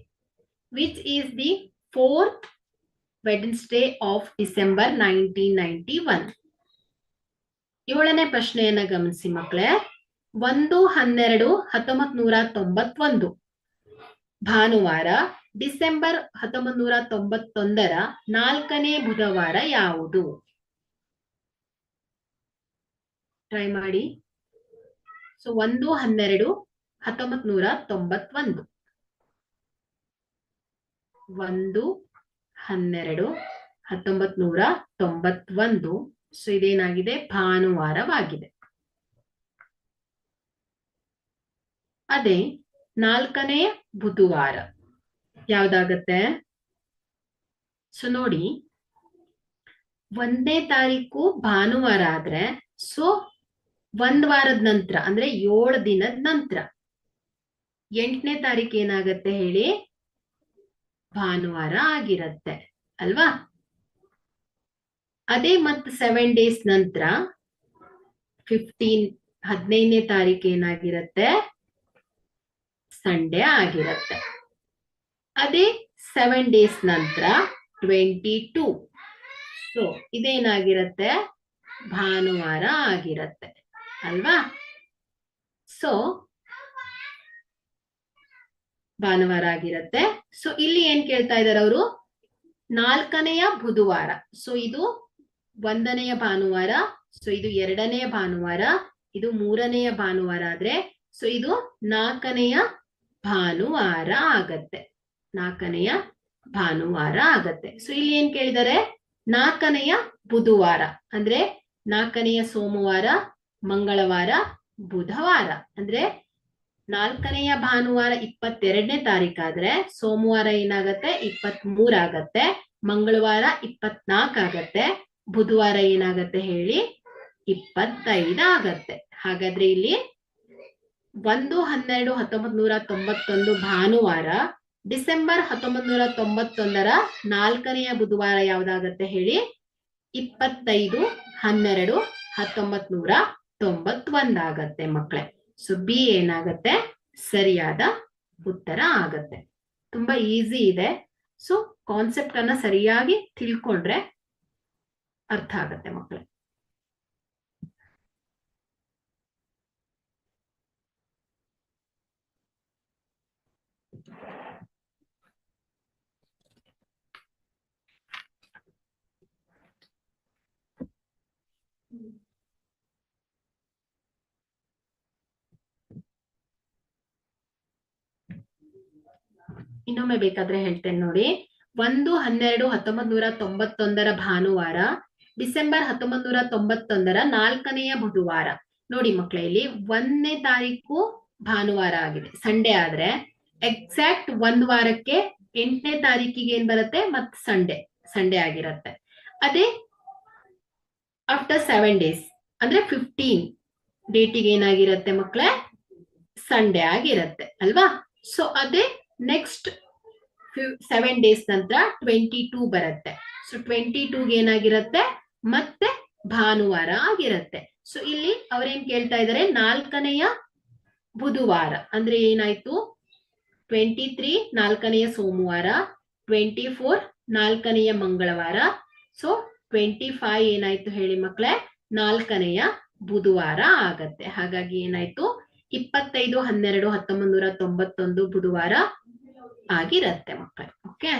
which is the 4th Wednesday of December 1991. 7ನೇ ಪ್ರಶ್ನೆಯನ್ನ ಗಮನಿಸಿ ಮಕ್ಕಳೇ. 1/12/1991 ಭಾನುವಾರ ಡಿಸೆಂಬರ್ 1991ರ 4ನೇ ಬುಧವಾರ ಯಾವುದು? ಟ್ರೈ ಮಾಡಿ. ಸೊ 1/12/1991. 1/12/1991. ಸೊ ಇದೇನಾಗಿದೆ? ಭಾನುವಾರವಾಗಿದೆ. ಅದೇ 4ನೇ ಬುಧವಾರ ಯಾವ್ದಾಗತ್ತೆ? ಸೊ ನೋಡಿ, 1ನೇ ತಾರೀಕು ಭಾನುವಾರ ಆದ್ರೆ ಸೊ 1 ವಾರದ ನಂತರ ಅಂದ್ರೆ 7 ದಿನದ ನಂತರ 8ನೇ ತಾರೀಕು ಏನಾಗತ್ತೆ ಹೇಳಿ? ಭಾನುವಾರ ಆಗಿರತ್ತೆ ಅಲ್ವಾ? ಅದೇ ಮತ್ತೆ 7 ಡೇಸ್ ನಂತರ 15ನೇ ತಾರೀಕು ಏನಾಗಿರತ್ತೆ? ಸಂಡೇ ಆಗಿರತ್ತೆ. ಅದೇ 7 ಡೇಸ್ ನಂತರ 22. ಸೊ ಇದೇನಾಗಿರತ್ತೆ? ಭಾನುವಾರ ಆಗಿರತ್ತೆ ಅಲ್ವಾ? ಸೊ ಭಾನುವಾರ ಆಗಿರತ್ತೆ. ಸೊ ಇಲ್ಲಿ ಏನ್ ಕೇಳ್ತಾ ಇದಾರೆ ಅವರು? 4ನೇ ಬುಧವಾರ. ಸೊ ಇದು 1ನೇ ಭಾನುವಾರ, ಸೊ ಇದು 2ನೇ ಭಾನುವಾರ, ಇದು 3ನೇ ಭಾನುವಾರ ಆದ್ರೆ ಸೊ ಇದು 4ನೇ ಭಾನುವಾರ ಆಗತ್ತೆ. 4ನೇ ಭಾನುವಾರ ಆಗತ್ತೆ. ಸೊ ಇಲ್ಲಿ ಏನ್ ಕೇಳಿದಾರೆ? 4ನೇ ಬುಧವಾರ ಅಂದ್ರೆ 4ನೇ ಸೋಮವಾರ, ಮಂಗಳವಾರ, ಬುಧವಾರ. ಅಂದ್ರೆ 4ನೇ ಭಾನುವಾರ 22ನೇ ತಾರೀಕಾದ್ರೆ ಸೋಮವಾರ ಏನಾಗತ್ತೆ? 23 ಆಗತ್ತೆ, ಮಂಗಳವಾರ 24 ಆಗತ್ತೆ, ಬುಧವಾರ ಏನಾಗತ್ತೆ ಹೇಳಿ? 25 ಆಗತ್ತೆ. ಹಾಗಾದ್ರೆ ಇಲ್ಲಿ 1/12/1991 ಭಾನುವಾರ ಡಿಸೆಂಬರ್ 1991ರ 4ನೇ ಬುಧವಾರ ಯಾವ್ದಾಗತ್ತೆ ಹೇಳಿ? 25/12/1991 ಆಗತ್ತೆ ಮಕ್ಕಳೇ. ಸೊ ಬಿ ಏನಾಗತ್ತೆ? ಸರಿಯಾದ ಉತ್ತರ ಆಗತ್ತೆ. ತುಂಬಾ ಈಸಿ ಇದೆ. ಸೊ ಕಾನ್ಸೆಪ್ಟ್ ಅನ್ನ ಸರಿಯಾಗಿ ತಿಳ್ಕೊಂಡ್ರೆ ಅರ್ಥ ಆಗತ್ತೆ ಮಕ್ಕಳೇ. ಇನ್ನೊಮ್ಮೆ ಬೇಕಾದ್ರೆ ಹೇಳ್ತೇನೆ ನೋಡಿ. 1/12/1991ರ ಭಾನುವಾರ ಡಿಸೆಂಬರ್ 1991ರ 4ನೇ ಬುಧವಾರ. ನೋಡಿ ಮಕ್ಕಳೇ, ಇಲ್ಲಿ 1ನೇ ತಾರೀಕು ಭಾನುವಾರ ಆಗಿದೆ, ಸಂಡೇ ಆದ್ರೆ ಎಕ್ಸಾಕ್ಟ್ 1 ವಾರಕ್ಕೆ 8ನೇ ತಾರೀಕಿಗೆ ಏನ್ ಬರುತ್ತೆ? ಮತ್ ಸಂಡೇ ಆಗಿರತ್ತೆ. ಅದೇ ಆಫ್ಟರ್ 7 ಡೇಸ್ ಅಂದ್ರೆ 15 ಡೇಟಿಗೆ ಏನಾಗಿರತ್ತೆ ಮಕ್ಕಳೇ? ಸಂಡೇ ಆಗಿರತ್ತೆ ಅಲ್ವಾ? ಸೊ ಅದೇ ನೆಕ್ಸ್ಟ್ 7 ಡೇಸ್ ನಂತರ 22 ಬರುತ್ತೆ. ಸೊ 22ಗೆ ಏನಾಗಿರತ್ತೆ? ಮತ್ತೆ ಭಾನುವಾರ ಆಗಿರತ್ತೆ. ಸೊ ಇಲ್ಲಿ ಅವ್ರೇನ್ ಕೇಳ್ತಾ ಇದಾರೆ? 4ನೇ ಬುಧವಾರ ಅಂದ್ರೆ ಏನಾಯ್ತು? 23 4ನೇ ಸೋಮವಾರ, 24 4ನೇ ಮಂಗಳವಾರ, ಸೊ 25 ಏನಾಯ್ತು ಹೇಳಿ ಮಕ್ಕಳೇ, 4ನೆಯ ಬುಧವಾರ ಆಗತ್ತೆ. ಹಾಗಾಗಿ ಏನಾಯ್ತು, 25/12/1991 ಬುಧವಾರ ಆಗಿರತ್ತೆ ಮಕ್ಕಳೇ. Okay.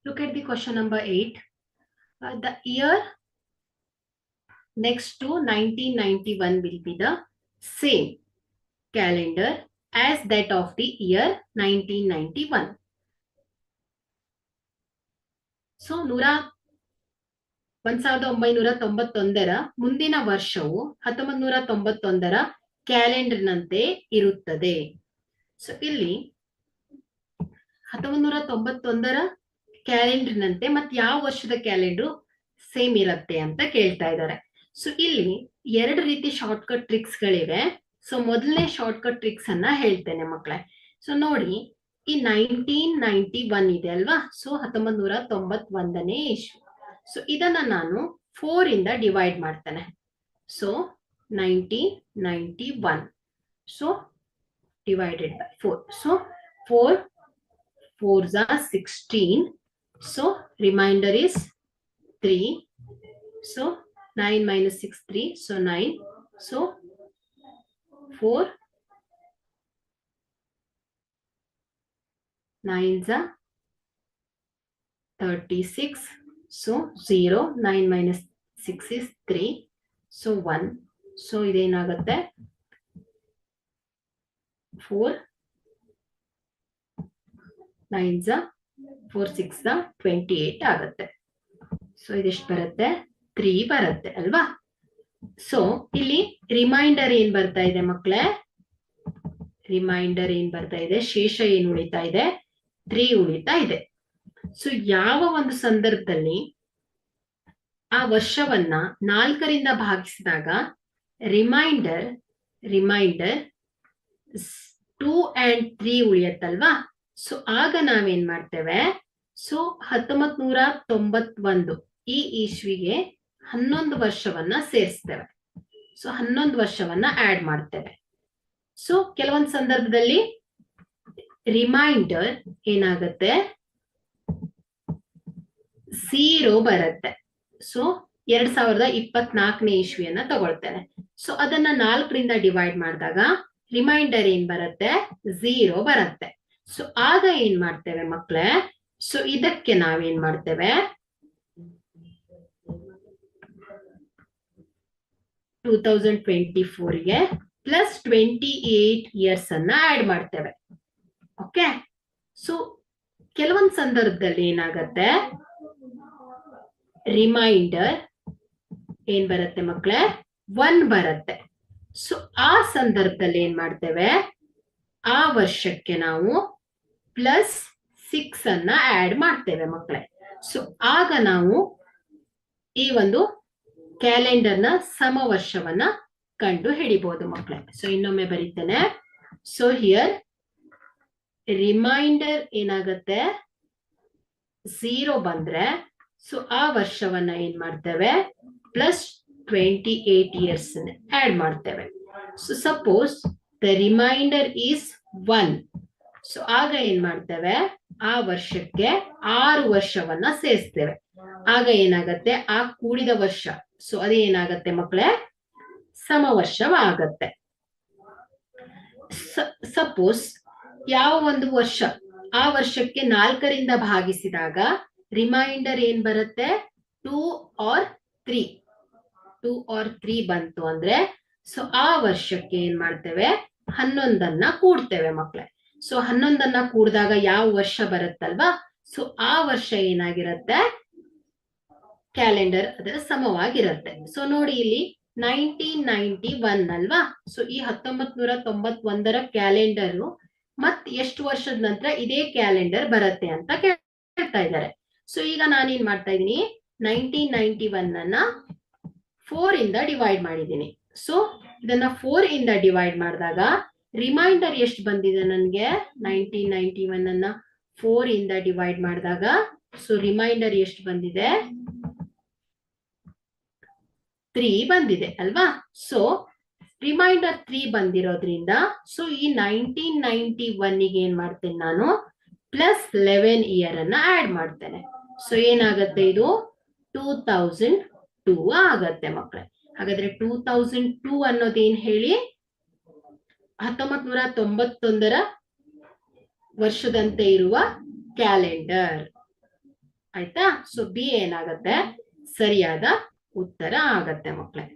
Look at the question number 8. The year next to 1991 will be the same calendar as that of the year 1991. So 1991 ಮುಂದಿನ ವರ್ಷವು 1991 ಕ್ಯಾಲೆಂಡರ್ನಂತೆ ಇರುತ್ತದೆ. ಸೊ ಇಲ್ಲಿ 1991 ಕ್ಯಾಲೆಂಡರ್ನಂತೆ ಮತ್ತೆ ಯಾವ ವರ್ಷದ ಕ್ಯಾಲೆಂಡರ್ ಸೇಮ್ ಇರುತ್ತೆ ಅಂತ ಕೇಳ್ತಾ ಇದ್ದಾರೆ. ಸೊ ಇಲ್ಲಿ ಎರಡು ರೀತಿ ಶಾರ್ಟ್ಕಟ್ ಟ್ರಿಕ್ಸ್ ಗಳಿವೆ. ಸೊ ಮೊದಲನೇ ಶಾರ್ಟ್ಕಟ್ ಟ್ರಿಕ್ಸ್ ಅನ್ನ ಹೇಳ್ತೇನೆ ಮಕ್ಕಳೇ. ಸೊ ನೋಡಿ, ಈ 1991 ಇದೆ ಅಲ್ವಾ, ಸೊ 1991ನೇ ಇಶ್ಯೂ. ಸೊ ಇದನ್ನ ನಾನು 4 ಇಂದ ಡಿವೈಡ್ ಮಾಡ್ತೇನೆ. So 1991, so divided by 4. So 4 4s are 16. So remainder is 3. So 9 minus 6 3, so 9, so 4 9s are 36, so 0, 9 minus 6 is 3, so 1, so ಇದೇನಾಗುತ್ತೆ 4 9s are 4 6 are 28 ಆಗುತ್ತೆ. ಸೊ ಇದೆಷ್ಟು ಬರುತ್ತೆ 3 ಬರುತ್ತೆ ಅಲ್ವಾ. ಸೊ ಇಲ್ಲಿ ರಿಮೈಂಡರ್ ಏನ್ ಬರ್ತಾ ಇದೆ ಮಕ್ಕಳೇ, ರಿಮೈಂಡರ್ ಏನ್ ಬರ್ತಾ ಇದೆ, ಶೇಷ ಏನ್ ಉಳಿತಾ ಇದೆ 3 ಉಳಿತಾ ಇದೆ. ಸೊ ಯಾವ ಒಂದು ಸಂದರ್ಭದಲ್ಲಿ ಆ ವರ್ಷವನ್ನ 4ರಿಂದ ಭಾಗಿಸಿದಾಗ ರಿಮೈಂಡರ್ 2 and 3 ಉಳಿಯತ್ತಲ್ವಾ. ಸೊ ಆಗ ನಾವೇನ್ ಮಾಡ್ತೇವೆ, ಸೊ 1991 ಈ ಇಸ್ವಿಗೆ 11 ವರ್ಷವನ್ನ ಸೇರಿಸ್ತೇವೆ. ಸೊ 11 ವರ್ಷವನ್ನ ಆಡ್ ಮಾಡ್ತೇವೆ. ಸೊ ಕೆಲವೊಂದು ಸಂದರ್ಭದಲ್ಲಿ ರಿಮೈಂಡರ್ ಏನಾಗುತ್ತೆ 0 ಬರುತ್ತೆ. ಸೊ 2024ನೇ ಇಸ್ವಿಯನ್ನ ತಗೊಳ್ತೇನೆ. ಸೊ ಅದನ್ನ 4ರಿಂದ ಡಿವೈಡ್ ಮಾಡಿದಾಗ ರಿಮೈಂಡರ್ ಏನ್ ಬರುತ್ತೆ 0 ಬರುತ್ತೆ. ಸೊ ಆಗ ಏನ್ ಮಾಡ್ತೇವೆ ಮಕ್ಕಳೇ, ಸೊ ಇದಕ್ಕೆ ನಾವೇನ್ ಮಾಡ್ತೇವೆ 2024ಗೆ ಪ್ಲಸ್ 28 ಇಯರ್ಸ್ ಅನ್ನ ಆಡ್ ಮಾಡ್ತೇವೆ. ಓಕೆ. ಸೊ ಕೆಲವೊಂದು ಸಂದರ್ಭದಲ್ಲಿ ಏನಾಗತ್ತೆ, ರಿಮೈಂಡರ್ ಏನ್ ಬರುತ್ತೆ ಮಕ್ಕಳೇ 1 ಬರುತ್ತೆ. ಸೊ ಆ ಸಂದರ್ಭದಲ್ಲಿ ಏನ್ ಮಾಡ್ತೇವೆ, ಆ ವರ್ಷಕ್ಕೆ ನಾವು ಪ್ಲಸ್ 6 ಅನ್ನ ಆಡ್ ಮಾಡ್ತೇವೆ ಮಕ್ಕಳೇ. ಸೊ ಆಗ ನಾವು ಈ ಒಂದು ಕ್ಯಾಲೆಂಡರ್ನ ಸಮವರ್ಷವನ್ನ ಕಂಡು ಹಿಡಿಬಹುದು ಮಕ್ಕಳೇ. ಸೊ ಇನ್ನೊಮ್ಮೆ ಬರೀತೇನೆ. ಸೊ ಹಿಯರ್ ರಿಮೈಂಡರ್ ಏನಾಗತ್ತೆ 0 ಬಂದ್ರೆ, ಸೊ ಆ ವರ್ಷವನ್ನ ಏನ್ ಮಾಡ್ತೇವೆ ಪ್ಲಸ್ 28 ಇಯರ್ಸ್ ಆಡ್ ಮಾಡ್ತೇವೆ. So suppose the reminder is 1, so ಆಗ ಏನ್ ಮಾಡ್ತೇವೆ ಆ ವರ್ಷಕ್ಕೆ 6 ವರ್ಷವನ್ನ ಸೇರಿಸ್ತೇವೆ. ಆಗ ಏನಾಗತ್ತೆ ಆ ಕೂಡಿದ ವರ್ಷ, ಸೊ ಅದೇನಾಗತ್ತೆ ಮಕ್ಕಳೇ ಸಮವರ್ಷವಾಗತ್ತೆ. ಸಪೋಸ್ ಯಾವ ಒಂದು ವರ್ಷ ಆ ವರ್ಷಕ್ಕೆ 4ರಿಂದ ಭಾಗಿಸಿದಾಗ ರಿಮೈಂಡರ್ ಏನ್ ಬರುತ್ತೆ 2 or 3 ಬಂತು ಅಂದ್ರೆ, ಸೊ ಆ ವರ್ಷಕ್ಕೆ ಏನ್ ಮಾಡ್ತೇವೆ 11ಅನ್ನ ಕೂಡ್ತೇವೆ ಮಕ್ಕಳೇ. ಸೊ 11ಅನ್ನ ಕೂಡಿದಾಗ ಯಾವ ವರ್ಷ ಬರುತ್ತಲ್ವಾ, ಸೊ ಆ ವರ್ಷ ಏನಾಗಿರುತ್ತೆ ಕ್ಯಾಲೆಂಡರ್ ಅದರ ಸಮವಾಗಿರುತ್ತೆ. ಸೊ ನೋಡಿ ಇಲ್ಲಿ 1991 ಅಲ್ವಾ. ಸೊ ಈ 1991ರ ಕ್ಯಾಲೆಂಡರ್ ಮತ್ ಎಷ್ಟು ವರ್ಷದ ನಂತರ ಇದೇ ಕ್ಯಾಲೆಂಡರ್ ಬರುತ್ತೆ ಅಂತ ಕೇಳ್ತಾ ಇದ್ದಾರೆ. ಸೊ ಈಗ ನಾನೇನ್ ಮಾಡ್ತಾ ಇದ್ದೀನಿ 1991 ಅನ್ನ 4 ಇಂದ ಡಿವೈಡ್ ಮಾಡಿದ್ದೀನಿ. ಸೊ ಇದನ್ನ 4 ಇಂದ ಡಿವೈಡ್ ಮಾಡಿದಾಗ ರಿಮೈಂಡರ್ ಎಷ್ಟು ಬಂದಿದೆ ನನಗೆ 1991 ಅನ್ನ 4 ಇಂದ ಡಿವೈಡ್ ಮಾಡಿದಾಗ, ಸೊ ರಿಮೈಂಡರ್ ಎಷ್ಟು ಬಂದಿದೆ 3 ಬಂದಿದೆ ಅಲ್ವಾ. ಸೊ ರಿಮೈಂಡರ್ 3 ಬಂದಿರೋದ್ರಿಂದ ಸೊ ಈ 1991ಗೆ ಏನ್ ಮಾಡ್ತೇನೆ ನಾನು ಪ್ಲಸ್ 11 ಇಯರ್ ಅನ್ನ ಆಡ್ ಮಾಡ್ತೇನೆ. ಸೊ ಏನಾಗತ್ತೆ ಇದು 2002 ಆಗತ್ತೆ ಮಕ್ಕಳೇ. ಹಾಗಾದ್ರೆ 2002 ಅನ್ನೋದೇನ್ ಹೇಳಿ 1991ರ ವರ್ಷದಂತೆ ಇರುವ ಕ್ಯಾಲೆಂಡರ್ ಆಯ್ತಾ. ಸೊ ಬಿ ಏನಾಗತ್ತೆ ಸರಿಯಾದ ಉತ್ತರ ಆಗತ್ತೆ ಮಕ್ಕಳೇ.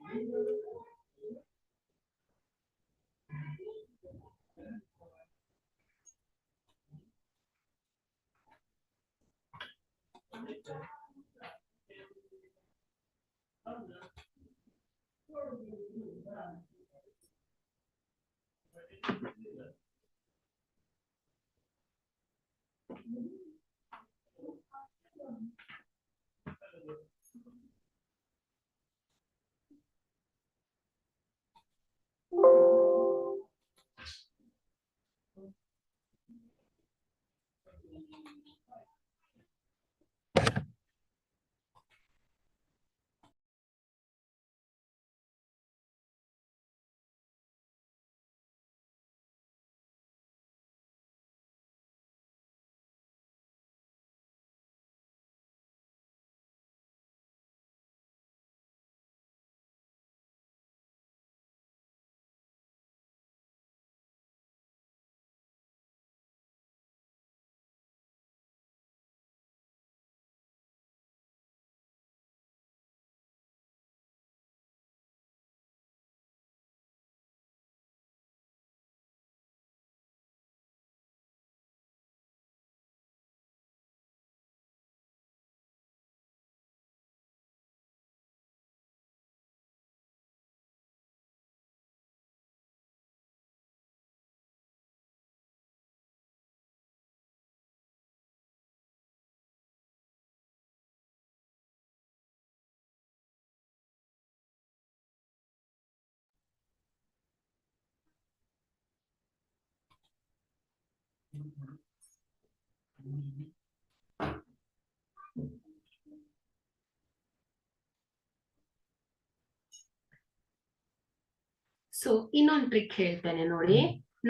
ಸೊ ಇನ್ನೊಂದು ಟ್ರಿಕ್ ಹೇಳ್ತೇನೆ ನೋಡಿ.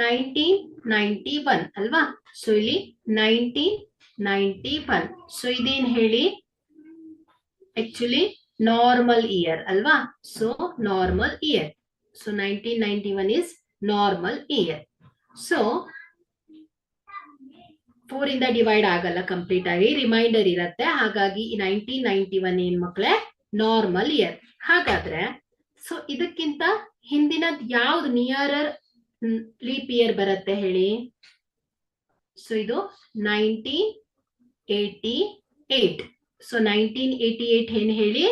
1991 ಅಲ್ವಾ? ಸೊ ಇಲ್ಲಿ 1991. ಸೊ ಇದೇನ್ ಹೇಳಿ? ಆಕ್ಚುಲಿ ನಾರ್ಮಲ್ ಇಯರ್ ಅಲ್ವಾ? So normal year. So 1991 is normal year. So 4 ಇಂದ ಡಿವೈಡ್ ಆಗಲ್ಲ ಕಂಪ್ಲೀಟ್ ಆಗಿ, ರಿಮೈಂಡರ್ ಇರತ್ತೆ. ಹಾಗಾಗಿ 1991 ಏನ್ ಮಕ್ಕಳೇ? Normal year. ಹಾಗಾದ್ರೆ ಸೊ ಇದಕ್ಕಿಂತ ಹಿಂದಿನದ್ ಯಾವ್ದು ನಿಯರರ್ ಲೀಪ್ ಇಯರ್ ಬರುತ್ತೆ ಹೇಳಿ? ಸೊ ಇದು 1988. ಸೊ 1988 ಏನ್ ಹೇಳಿ?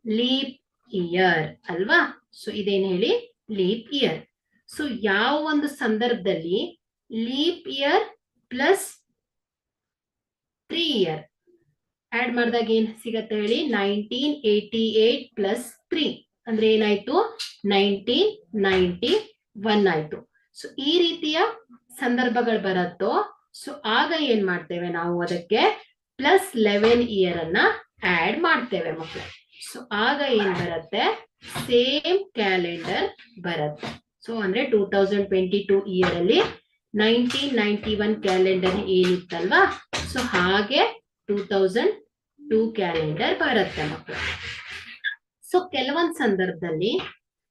ಲೀಪ್ ಇಯರ್ ಅಲ್ವಾ? ಸೊ ಇದೇನ್ ಹೇಳಿ? Leap year. ಸೊ ಯಾವ ಒಂದು ಸಂದರ್ಭದಲ್ಲಿ leap year plus 3 year add ಮಾಡಿದಾಗ ಏನ್ ಸಿಗತ್ತೆ ಹೇಳಿ? 1988 ಪ್ಲಸ್ 3 ಅಂದ್ರೆ ಏನಾಯ್ತು? 1991 ಆಯ್ತು. ಸೊ ಈ ರೀತಿಯ ಸಂದರ್ಭಗಳು ಬರುತ್ತೋ, ಸೊ ಆಗ ಏನ್ ಮಾಡ್ತೇವೆ ನಾವು? ಅದಕ್ಕೆ ಪ್ಲಸ್ 11 ಇಯರ್ ಅನ್ನ ಆಡ್ ಮಾಡ್ತೇವೆ ಮಕ್ಕಳೇ. ಸೊ ಆಗ ಏನ್ ಬರುತ್ತೆ? ಸೇಮ್ ಕ್ಯಾಲೆಂಡರ್ ಬರುತ್ತೆ. ಸೊ ಅಂದ್ರೆ 2022 ಇಯರ್ ಅಲ್ಲಿ 1991 ಕ್ಯಾಲೆಂಡರ್ ಏನಿತ್ತಲ್ವಾ? ಸೊ ಹಾಗೆ 2002 ಕ್ಯಾಲೆಂಡರ್ ಬರುತ್ತೆ ಮಕ್ಕಳು. ಸೊ ಕೆಲವೊಂದು ಸಂದರ್ಭದಲ್ಲಿ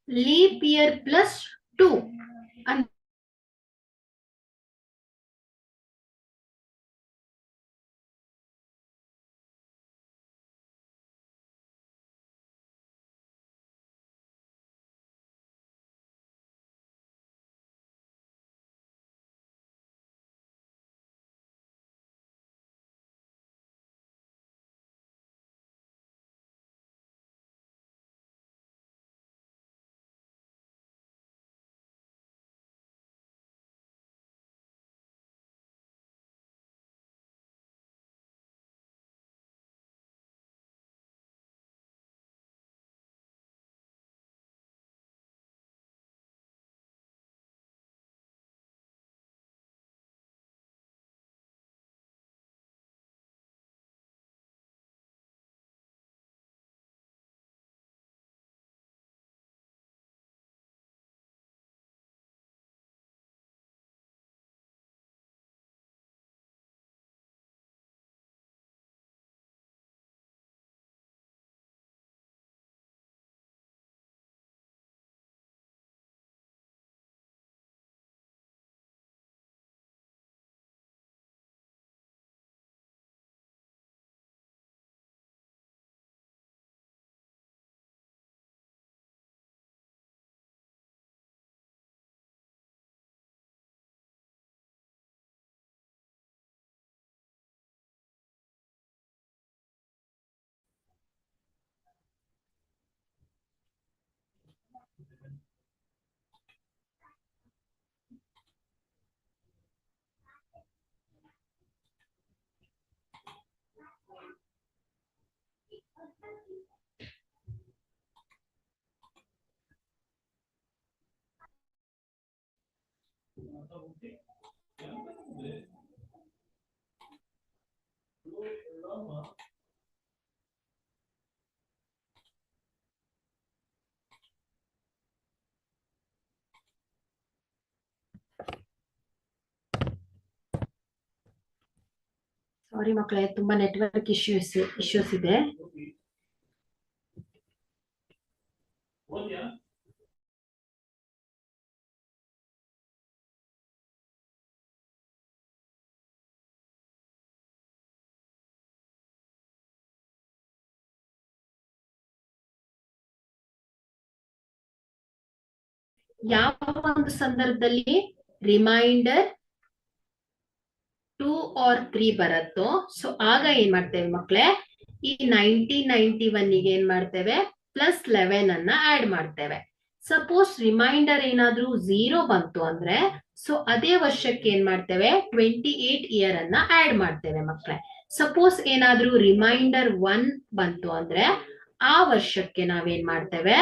ಲೀಪ್ ಇಯರ್ ಪ್ಲಸ್ 2 ಸಾರಿ ಮಕ್ಕಳೇ, ತುಂಬಾ ನೆಟ್ವರ್ಕ್ ಇಶ್ಯೂಸ್ ಇದೆ. ಯಾವ ಒಂದು ಸಂದರ್ಭದಲ್ಲಿ ರಿಮೈಂಡರ್ 2 or 3 ಬರುತ್ತೋ, ಸೊ ಆಗ ಏನ್ ಮಾಡ್ತೇವೆ ಮಕ್ಕಳೇ? ಈ 1991 ಗೆ ಏನ್ ಮಾಡ್ತೇವೆ? ಪ್ಲಸ್ 11 ಅನ್ನ ಆಡ್ ಮಾಡ್ತೇವೆ. ಸಪೋಸ್ ರಿಮೈಂಡರ್ ಏನಾದ್ರೂ 0 ಬಂತು ಅಂದ್ರೆ, ಸೊ ಅದೇ ವರ್ಷಕ್ಕೆ ಏನ್ ಮಾಡ್ತೇವೆ? 28 ಇಯರ್ ಅನ್ನ ಆಡ್ ಮಾಡ್ತೇವೆ ಮಕ್ಕಳೇ. ಸಪೋಸ್ ಏನಾದ್ರೂ ರಿಮೈಂಡರ್ 1 ಬಂತು ಅಂದ್ರೆ, ಆ ವರ್ಷಕ್ಕೆ ನಾವೇನ್ ಮಾಡ್ತೇವೆ?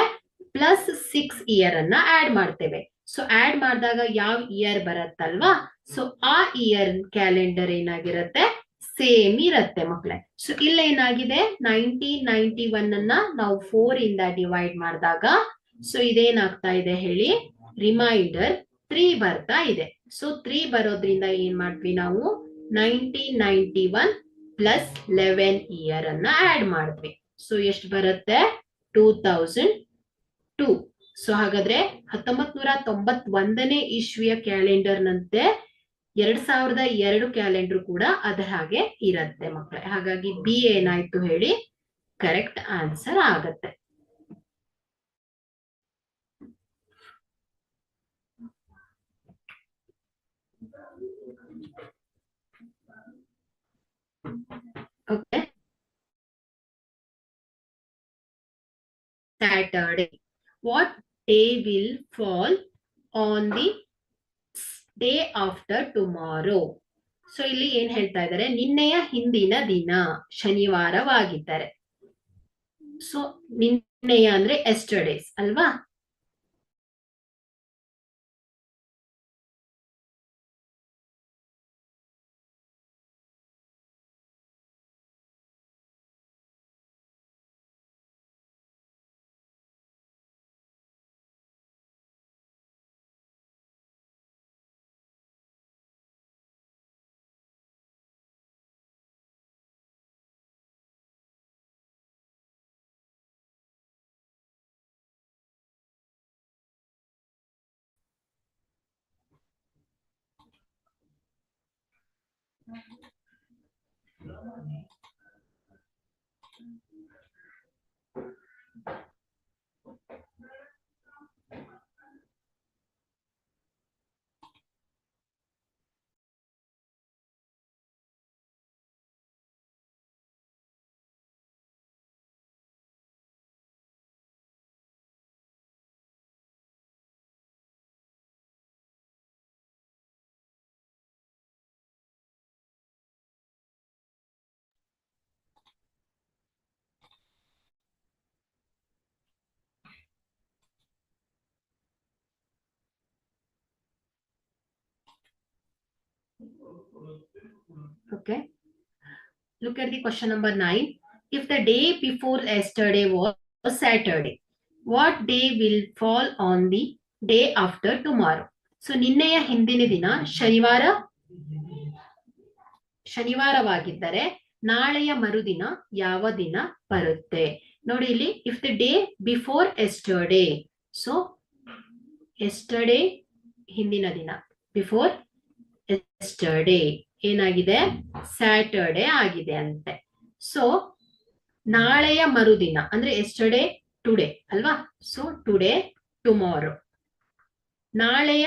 ಪ್ಲಸ್ 6 ಇಯರ್ ಅನ್ನ ಆಡ್ ಮಾಡ್ತೇವೆ. ಸೊ ಆಡ್ ಮಾಡಿದಾಗ ಯಾವ ಇಯರ್ ಬರುತ್ತಲ್ವಾ, ಸೊ ಆ ಇಯರ್ ಕ್ಯಾಲೆಂಡರ್ ಏನಾಗಿರುತ್ತೆ, ಸೇಮ್ ಇರತ್ತೆ ಮಕ್ಕಳೇ. ಸೊ ಇಲ್ಲಿ ಏನಾಗಿದೆ, 1991 ಅನ್ನ ನಾವು 4 ಇಂದ ಡಿವೈಡ್ ಮಾಡಿದಾಗ ಸೊ ಇದೇನಾಗ್ತಾ ಇದೆ ಹೇಳಿ, ರಿಮೈಂಡರ್ 3 ಬರ್ತಾ ಇದೆ. ಸೊ 3 ಬರೋದ್ರಿಂದ ಏನ್ ಮಾಡ್ತೀವಿ ನಾವು, 1991 ಪ್ಲಸ್ 11 ಇಯರ್ ಅನ್ನ ಆಡ್ ಮಾಡಿದ್ವಿ. ಸೊ ಎಷ್ಟು ಬರುತ್ತೆ, 2002. ಸೊ ಹಾಗಾದ್ರೆ 1991ನೇ ಇಸ್ವಿಯ ಕ್ಯಾಲೆಂಡರ್ ನಂತೆ 2002 ಕ್ಯಾಲೆಂಡರ್ ಕೂಡ ಅದರ ಹಾಗೆ ಇರತ್ತೆ ಮಕ್ಕಳೇ. ಹಾಗಾಗಿ ಬಿ ಏನಾಯ್ತು ಹೇಳಿ, ಕರೆಕ್ಟ್ ಆನ್ಸರ್ ಆಗತ್ತೆ. Okay, Saturday. What day will fall on the day after tomorrow? So ಇಲ್ಲಿ ಏನ್ ಹೇಳ್ತಾ ಇದ್ದಾರೆ, ನಿನ್ನೆಯ ಹಿಂದಿನ ದಿನ ಶನಿವಾರವಾಗಿದ್ದಾರೆ. ಸೊ ನಿನ್ನೆಯ ಅಂದ್ರೆ ಎಸ್ಟರ್ಡೇಸ್ ಅಲ್ವಾ. Okay. Look at the question number 9. If the day before yesterday was Saturday, what day will fall on the day after tomorrow? So ನಿನ್ನೆಯ ಹಿಂದಿನ ದಿನ ಶನಿವಾರವಾಗಿದ್ದರೆ ನಾಳೆಯ ಮರುದಿನ ಯಾವ ದಿನ ಬರುತ್ತೆ ನೋಡಿ. ಇಲ್ಲಿ if the day before yesterday, so yesterday ಹಿಂದಿನ ದಿನ, ಬಿಫೋರ್ ಎಸ್ಟರ್ಡೇ ಏನಾಗಿದೆ, ಸ್ಯಾಟರ್ಡೇ ಆಗಿದೆ ಅಂತೆ. ಸೊ ನಾಳೆಯ ಮರುದಿನ ಅಂದ್ರೆ ಎಸ್ಟರ್ಡೇ ಟುಡೇ ಅಲ್ವಾ. ಸೊ ಟುಡೇ ಟುಮಾರೋ, ನಾಳೆಯ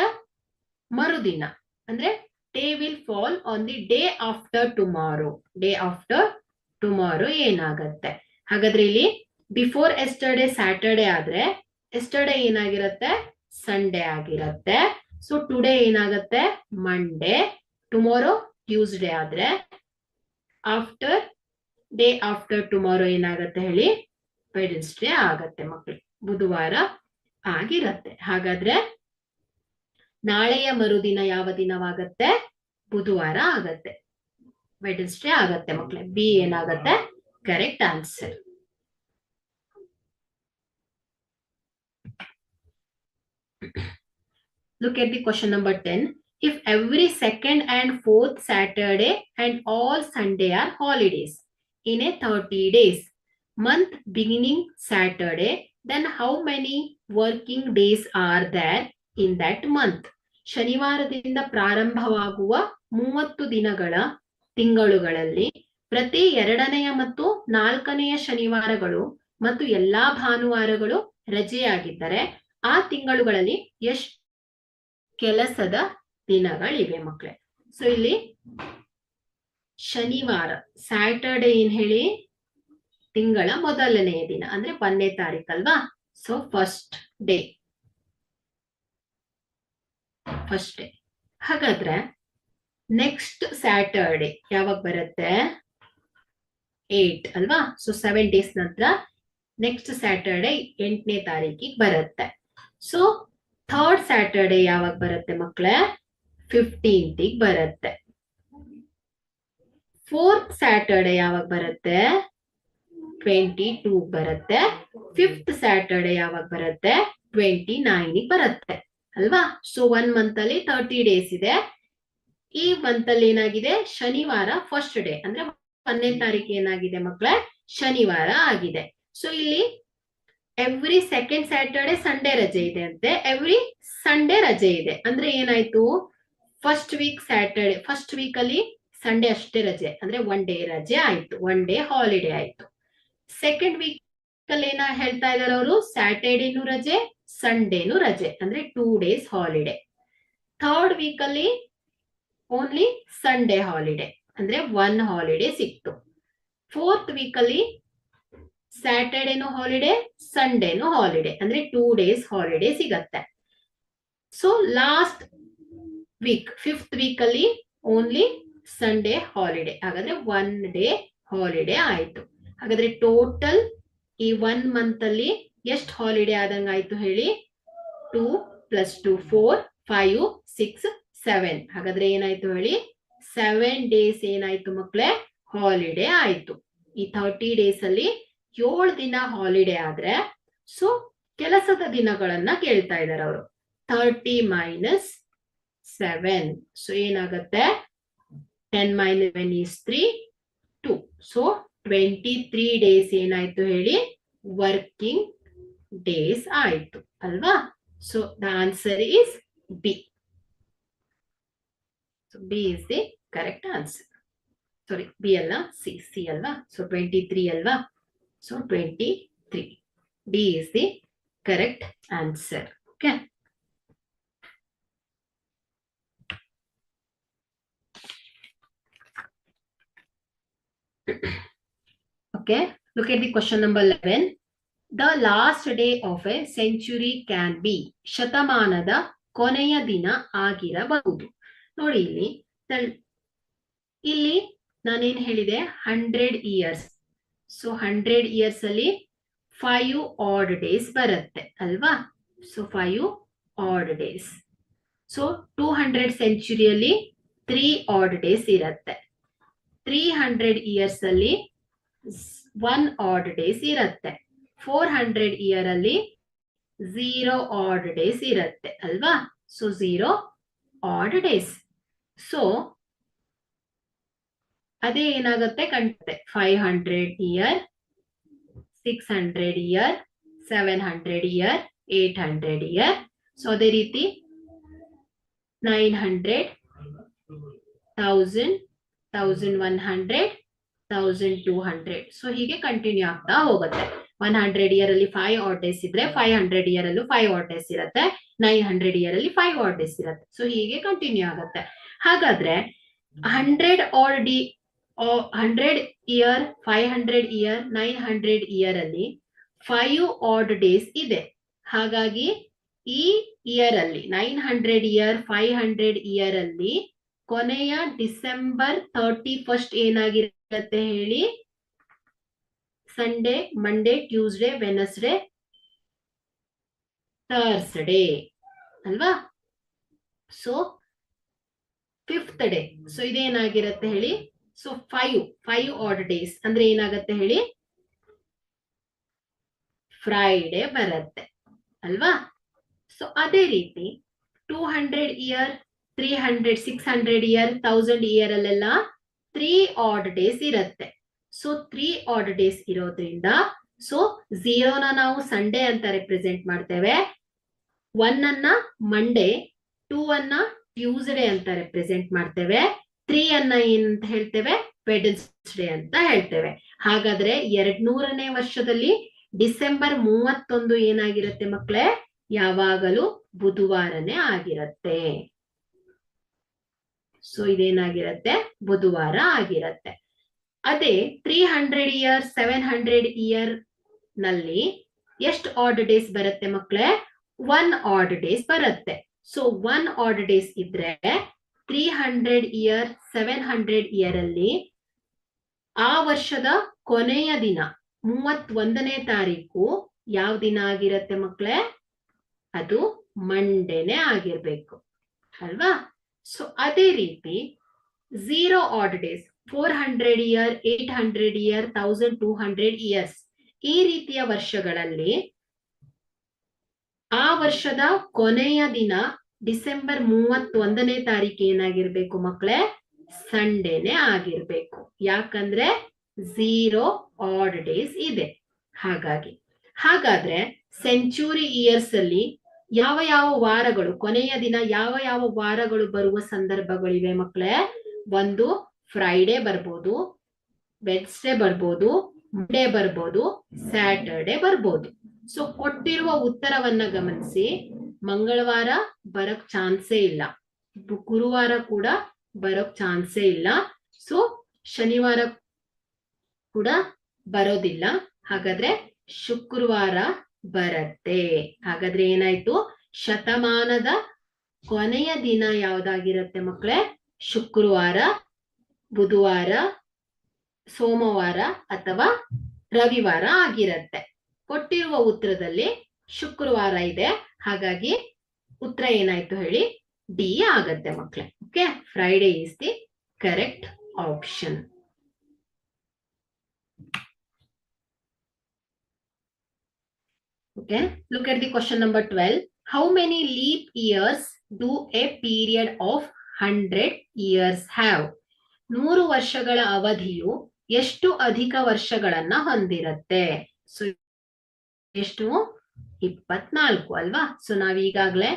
ಮರುದಿನ ಅಂದ್ರೆ day will fall on the day after tomorrow. Day after tomorrow ಏನಾಗತ್ತೆ, ಹಾಗಾದ್ರೆ ಇಲ್ಲಿ ಬಿಫೋರ್ ಎಸ್ಟರ್ಡೇ ಸ್ಯಾಟರ್ಡೇ ಆದ್ರೆ ಎಸ್ಟರ್ಡೇ ಏನಾಗಿರತ್ತೆ, ಸಂಡೇ ಆಗಿರತ್ತೆ. ಸೊ ಟುಡೇ ಏನಾಗತ್ತೆ, ಮಂಡೇ. ಟುಮಾರೋ ಟ್ಯೂಸ್ಡೇ ಆದ್ರೆ ಆಫ್ಟರ್ ಡೇ ಆಫ್ಟರ್ ಟುಮಾರೋ ಏನಾಗತ್ತೆ ಹೇಳಿ, ವೆಡ್ನೆಸ್ಡೇ ಆಗತ್ತೆ ಮಕ್ಕಳು, ಬುಧವಾರ ಆಗಿರತ್ತೆ. ಹಾಗಾದ್ರೆ ನಾಳೆಯ ಮರುದಿನ ಯಾವ ದಿನವಾಗತ್ತೆ, ಬುಧವಾರ ಆಗತ್ತೆ, ವೆಡ್ನೆಸ್ಡೇ ಆಗತ್ತೆ ಮಕ್ಕಳೇ. ಬಿ ಏನಾಗತ್ತೆ, correct answer. Look at the question number 10. If every second and fourth Saturday and all Sunday are holidays in a 30 days month beginning Saturday, then how many working days are there in that month? ಶನಿವಾರದಿಂದ ಪ್ರಾರಂಭವಾಗುವ 30 ದಿನಗಳ ತಿಂಗಳುಗಳಲ್ಲಿ ಪ್ರತಿ 2ನೆಯ ಮತ್ತು 4ನೆಯ ಶನಿವಾರಗಳು ಮತ್ತು ಎಲ್ಲಾ ಭಾನುವಾರಗಳು ರಜೆಯಾಗಿದ್ದರೆ ಆ ತಿಂಗಳುಗಳಲ್ಲಿ ಎಷ್ಟು ಕೆಲಸದ ದಿನಗಳಿವೆ ಮಕ್ಕಳೇ. ಸೊ ಇಲ್ಲಿ ಶನಿವಾರ ಸ್ಯಾಟರ್ಡೇ ಏನ್ ಹೇಳಿ, ತಿಂಗಳ ಮೊದಲನೆಯ ದಿನ ಅಂದ್ರೆ 1ನೇ ತಾರೀಕು ಅಲ್ವಾ. So first day. ಹಾಗಾದ್ರೆ ನೆಕ್ಸ್ಟ್ ಸ್ಯಾಟರ್ಡೇ ಯಾವಾಗ ಬರುತ್ತೆ, 8 ಅಲ್ವಾ. ಸೊ 7 ಡೇಸ್ ನಂತರ ನೆಕ್ಸ್ಟ್ ಸ್ಯಾಟರ್ಡೇ 8ನೇ ತಾರೀಕಿಗೆ ಬರುತ್ತೆ. ಸೊ ಥರ್ಡ್ ಸ್ಯಾಟರ್ಡೆ ಯಾವಾಗ ಬರುತ್ತೆ ಮಕ್ಕಳೇ? 15th ಬರುತ್ತೆ. ಫೋರ್ತ್ ಸ್ಯಾಟರ್ಡೆ ಯಾವಾಗ ಬರುತ್ತೆ? 22 ಬರುತ್ತೆ. ಫಿಫ್ತ್ ಸ್ಯಾಟರ್ಡೆ ಯಾವಾಗ ಬರುತ್ತೆ? 29 ಬರುತ್ತೆ ಅಲ್ವಾ? ಸೊ 1 ಮಂತ್ ಅಲ್ಲಿ 30 ಡೇಸ್ ಇದೆ. ಈ ಮಂತ್ ಅಲ್ಲಿ ಏನಾಗಿದೆ? ಶನಿವಾರ ಫಸ್ಟ್ ಡೇ, ಅಂದ್ರೆ 1ನೇ ತಾರೀಕು ಏನಾಗಿದೆ ಮಕ್ಕಳೇ? ಶನಿವಾರ ಆಗಿದೆ. ಸೊ ಇಲ್ಲಿ ಎವ್ರಿ ಸೆಕೆಂಡ್ ಸ್ಯಾಟರ್ಡೆ ಸಂಡೇ ರಜೆ ಇದೆ ಅಂತೆ, ಎವ್ರಿ ಸಂಡೇ ರಜೆ ಇದೆ. ಅಂದ್ರೆ ಏನಾಯ್ತು? ಫಸ್ಟ್ ವೀಕ್ ಅಲ್ಲಿ ಸಂಡೇ ಅಷ್ಟೇ ರಜೆ, ಅಂದ್ರೆ 1 ಡೇ ರಜೆ ಆಯ್ತು, 1 ಡೇ ಹಾಲಿಡೇ ಆಯ್ತು. ಸೆಕೆಂಡ್ ವೀಕ್ ಅಲ್ಲಿ ಏನ ಹೇಳ್ತಾ ಇದಾರೆ ಅವರು? ಸ್ಯಾಟರ್ಡೇನು ರಜೆ, ಸಂಡೇನು ರಜೆ, ಅಂದ್ರೆ 2 ಡೇಸ್ ಹಾಲಿಡೇ. ಥರ್ಡ್ ವೀಕ್ ಅಲ್ಲಿ ಓನ್ಲಿ ಸಂಡೇ ಹಾಲಿಡೇ, ಅಂದ್ರೆ 1 ಹಾಲಿಡೇ ಸಿಕ್ತು. ಫೋರ್ತ್ ವೀಕ್ ಅಲ್ಲಿ ಸ್ಯಾಟರ್ಡೇನು ಹಾಲಿಡೇ, ಸಂಡೇನು ಹಾಲಿಡೇ, ಅಂದ್ರೆ 2 ಡೇಸ್ ಹಾಲಿಡೇ ಸಿಗತ್ತೆ. So last week, fifth week ಅಲ್ಲಿ ಓನ್ಲಿ ಸಂಡೇ ಹಾಲಿಡೇ, ಹಾಗಾದ್ರೆ 1 ಡೇ ಹಾಲಿಡೇ ಆಯ್ತು. ಹಾಗಾದ್ರೆ ಟೋಟಲ್ ಈ 1 ಮಂತ್ ಅಲ್ಲಿ ಎಷ್ಟು ಹಾಲಿಡೇ ಆದಂಗ ಆಯ್ತು ಹೇಳಿ? 2 + 2 4 5 6 7. ಹಾಗಾದ್ರೆ ಏನಾಯ್ತು ಹೇಳಿ? 7 ಡೇಸ್ ಏನಾಯ್ತು ಮಕ್ಕಳೇ? ಹಾಲಿಡೇ ಆಯ್ತು. ಈ 30 ಡೇಸ್ ಅಲ್ಲಿ 7 ದಿನ ಹಾಲಿಡೇ ಆದ್ರೆ, ಸೊ ಕೆಲಸದ ದಿನಗಳನ್ನ ಕೇಳ್ತಾ ಇದಾರೆ ಅವರು. 30 - 7, ಸೊ ಏನಾಗತ್ತೆ? 10 - 7 is 3, 2. ಸೊ 23 ಡೇಸ್ ಏನಾಯ್ತು ಹೇಳಿ? ವರ್ಕಿಂಗ್ ಡೇಸ್ ಆಯ್ತು ಅಲ್ವಾ? So the answer is B. So B is the correct answer. Sorry, B ಅಲ್ಲ, ಸಿ ಅಲ್ವಾ? ಸೊ 23 ಅಲ್ವಾ? So 23. D is the correct answer. Okay. Okay, look at the question number 11. The last day of a century can be. ಶತಮಾನದ ಕೊನೆಯ ದಿನ ಆಗಿರಬಹುದು. ನೋಡಿ ಇಲ್ಲಿ ನಾನೇನ್ ಹೇಳಿದೆ? 100 ಇಯರ್ಸ್. ಸೊ 100 ಇಯರ್ಸ್ ಅಲ್ಲಿ 5 ಆಡ್ ಡೇಸ್ ಬರುತ್ತೆ ಅಲ್ವಾ? So 5 add days. So 200 ಸೆಂಚುರಿಯಲ್ಲಿ 3 add days ಇರುತ್ತೆ. 300 ಇಯರ್ಸ್ ಅಲ್ಲಿ 1 ಆಡ್ ಡೇಸ್ ಇರುತ್ತೆ. 400 ಇಯರ್ ಅಲ್ಲಿ 0 ಆಡ್ ಡೇಸ್ ಇರುತ್ತೆ ಅಲ್ವಾ? So 0 add days. ಸೊ ಅದೇ ಏನಾಗುತ್ತೆ ಕಂಡುತ್ತೆ? 500 year, 600 year, 700 year, 800 year. So ಅದೇ ರೀತಿ 900, 1000, 1100, 1200. ಸೊ ಹೀಗೆ ಕಂಟಿನ್ಯೂ ಆಗ್ತಾ ಹೋಗುತ್ತೆ. 100 ಇಯರ್ ಅಲ್ಲಿ 5 ಆಡ್ ಡೇಸ್ ಇದ್ರೆ 500 ಇಯರ್ ಅಲ್ಲೂ 5 ಆಡ್ ಡೇಸ್ ಇರುತ್ತೆ. 900 ಇಯರ್ ಅಲ್ಲಿ 5 ಆಡ್ ಡೇಸ್ ಇರುತ್ತೆ. ಸೊ ಹೀಗೆ ಕಂಟಿನ್ಯೂ ಆಗುತ್ತೆ. ಹಾಗಾದ್ರೆ 100 ಇಯರ್, 500 ಇಯರ್, 900 ಇಯರ್ ಅಲ್ಲಿ 5 ಆಡ್ ಡೇಸ್ ಇದೆ. ಹಾಗಾಗಿ ಈ ಇಯರ್ ಅಲ್ಲಿ 900 ಇಯರ್, 500 ಇಯರ್ ಅಲ್ಲಿ ಕೊನೆಯ ಡಿಸೆಂಬರ್ 31 ಏನಾಗಿರುತ್ತೆ ಹೇಳಿ? Sunday, Monday, Tuesday, Wednesday, Thursday ಅಲ್ವಾ? So 5th day. ಸೊ ಇದೇನಾಗಿರುತ್ತೆ ಹೇಳಿ? ಸೊ 5 ಆಡ್ ಡೇಸ್ ಅಂದ್ರೆ ಏನಾಗುತ್ತೆ ಹೇಳಿ? ಫ್ರೈಡೆ ಬರುತ್ತೆ ಅಲ್ವಾ? ಸೊ ಅದೇ ರೀತಿ 200 ಇಯರ್, 300, 600 ಇಯರ್, 1000 ಇಯರ್ ಅಲ್ಲೆಲ್ಲ 3 ಆಡ್ ಡೇಸ್ ಇರುತ್ತೆ. ಸೊ 3 ಆಡ್ ಡೇಸ್ ಇರೋದ್ರಿಂದ ಸೊ 0ನ ನಾವು ಸಂಡೇ ಅಂತ ರೆಪ್ರೆಸೆಂಟ್ ಮಾಡ್ತೇವೆ, 1 ಅನ್ನ ಮಂಡೇ, 2 ಅನ್ನ ಟ್ಯೂಸ್ಡೇ ಅಂತ ರೆಪ್ರೆಸೆಂಟ್ ಮಾಡ್ತೇವೆ, 3 ಅನ್ನ ಏನಂತ ಹೇಳ್ತೇವೆ? ವೆಡ್ನೆಸ್ಡೇ ಅಂತ ಹೇಳ್ತೇವೆ. ಹಾಗಾದ್ರೆ 200ನೇ ವರ್ಷದಲ್ಲಿ ಡಿಸೆಂಬರ್ 31 ಏನಾಗಿರುತ್ತೆ ಮಕ್ಕಳೇ? ಯಾವಾಗಲೂ ಬುಧವಾರನೇ ಆಗಿರುತ್ತೆ. ಸೊ ಇದೇನಾಗಿರುತ್ತೆ? ಬುಧವಾರ ಆಗಿರುತ್ತೆ. ಅದೇ 300 ಇಯರ್, 700 ಇಯರ್ ನಲ್ಲಿ ಎಷ್ಟು ಆಡ್ ಡೇಸ್ ಬರುತ್ತೆ ಮಕ್ಕಳೇ? 1 ಆಡ್ ಡೇಸ್ ಬರುತ್ತೆ. ಸೊ 1 ಆಡ್ ಡೇಸ್ ಇದ್ರೆ 300 ಇಯರ್, 700 ಇಯರ್ ಅಲ್ಲಿ ಆ ವರ್ಷದ ಕೊನೆಯ ದಿನ 31ನೇ ತಾರೀಕು ಯಾವ ದಿನ ಆಗಿರುತ್ತೆ ಮಕ್ಕಳೇ? ಅದು ಮಂಡೇನೆ ಆಗಿರ್ಬೇಕು ಅಲ್ವಾ. ಸೊ ಅದೇ ರೀತಿ 0 add days 400 year, 800 year, 1200 years ಈ ರೀತಿಯ ವರ್ಷಗಳಲ್ಲಿ ಆ ವರ್ಷದ ಕೊನೆಯ ದಿನ ಡಿಸೆಂಬರ್ 31ನೇ ತಾರೀಕು ಏನಾಗಿರ್ಬೇಕು ಮಕ್ಕಳೇ, ಸಂಡೇನೆ ಆಗಿರ್ಬೇಕು. ಯಾಕಂದ್ರೆ 0 ಆಡ್ ಡೇಸ್ ಇದೆ. ಹಾಗಾದ್ರೆ ಸೆಂಚುರಿ ಇಯರ್ಸ್ ಅಲ್ಲಿ ಯಾವ ಯಾವ ವಾರಗಳು, ಕೊನೆಯ ದಿನ ಯಾವ ಯಾವ ವಾರಗಳು ಬರುವ ಸಂದರ್ಭಗಳಿವೆ ಮಕ್ಕಳೇ? ಒಂದು ಫ್ರೈಡೆ ಬರ್ಬೋದು, ವೆನ್ಸ್ಡೇ ಬರ್ಬೋದು, ಮಂಡೇ ಬರ್ಬೋದು, ಸ್ಯಾಟರ್ಡೆ ಬರ್ಬೋದು. ಸೊ ಕೊಟ್ಟಿರುವ ಉತ್ತರವನ್ನ ಗಮನಿಸಿ. ಮಂಗಳವಾರ ಬರಕ್ ಚಾನ್ಸೇ ಇಲ್ಲ, ಗುರುವಾರ ಕೂಡ ಬರೋಕ್ ಚಾನ್ಸೇ ಇಲ್ಲ, ಸೊ ಶನಿವಾರ ಕೂಡ ಬರೋದಿಲ್ಲ. ಹಾಗಾದ್ರೆ ಶುಕ್ರವಾರ ಬರತ್ತೆ. ಹಾಗಾದ್ರೆ ಏನಾಯ್ತು, ಶತಮಾನದ ಕೊನೆಯ ದಿನ ಯಾವ್ದಾಗಿರತ್ತೆ ಮಕ್ಕಳೇ? ಶುಕ್ರವಾರ, ಬುಧವಾರ, ಸೋಮವಾರ ಅಥವಾ ರವಿವಾರ ಆಗಿರತ್ತೆ. ಕೊಟ್ಟಿರುವ ಉತ್ತರದಲ್ಲಿ ಶುಕ್ರವಾರ ಇದೆ. ಹಾಗಾಗಿ ಉತ್ತರ ಏನಾಯ್ತು ಹೇಳಿ? ಡಿ ಆಗತ್ತೆ ಮಕ್ಕಳೇ. Okay, Friday is the correct option. Okay, look at the question number 12. How many leap years do a period of 100 years have? 100 ವರ್ಷಗಳ ಅವಧಿಯು ಎಷ್ಟು ಅಧಿಕ ವರ್ಷಗಳನ್ನ ಹೊಂದಿರುತ್ತೆ? ಸೊ ಎಷ್ಟು? 24 ಅಲ್ವಾ. ಸೊ ನಾವ್ ಈಗಾಗಲೇ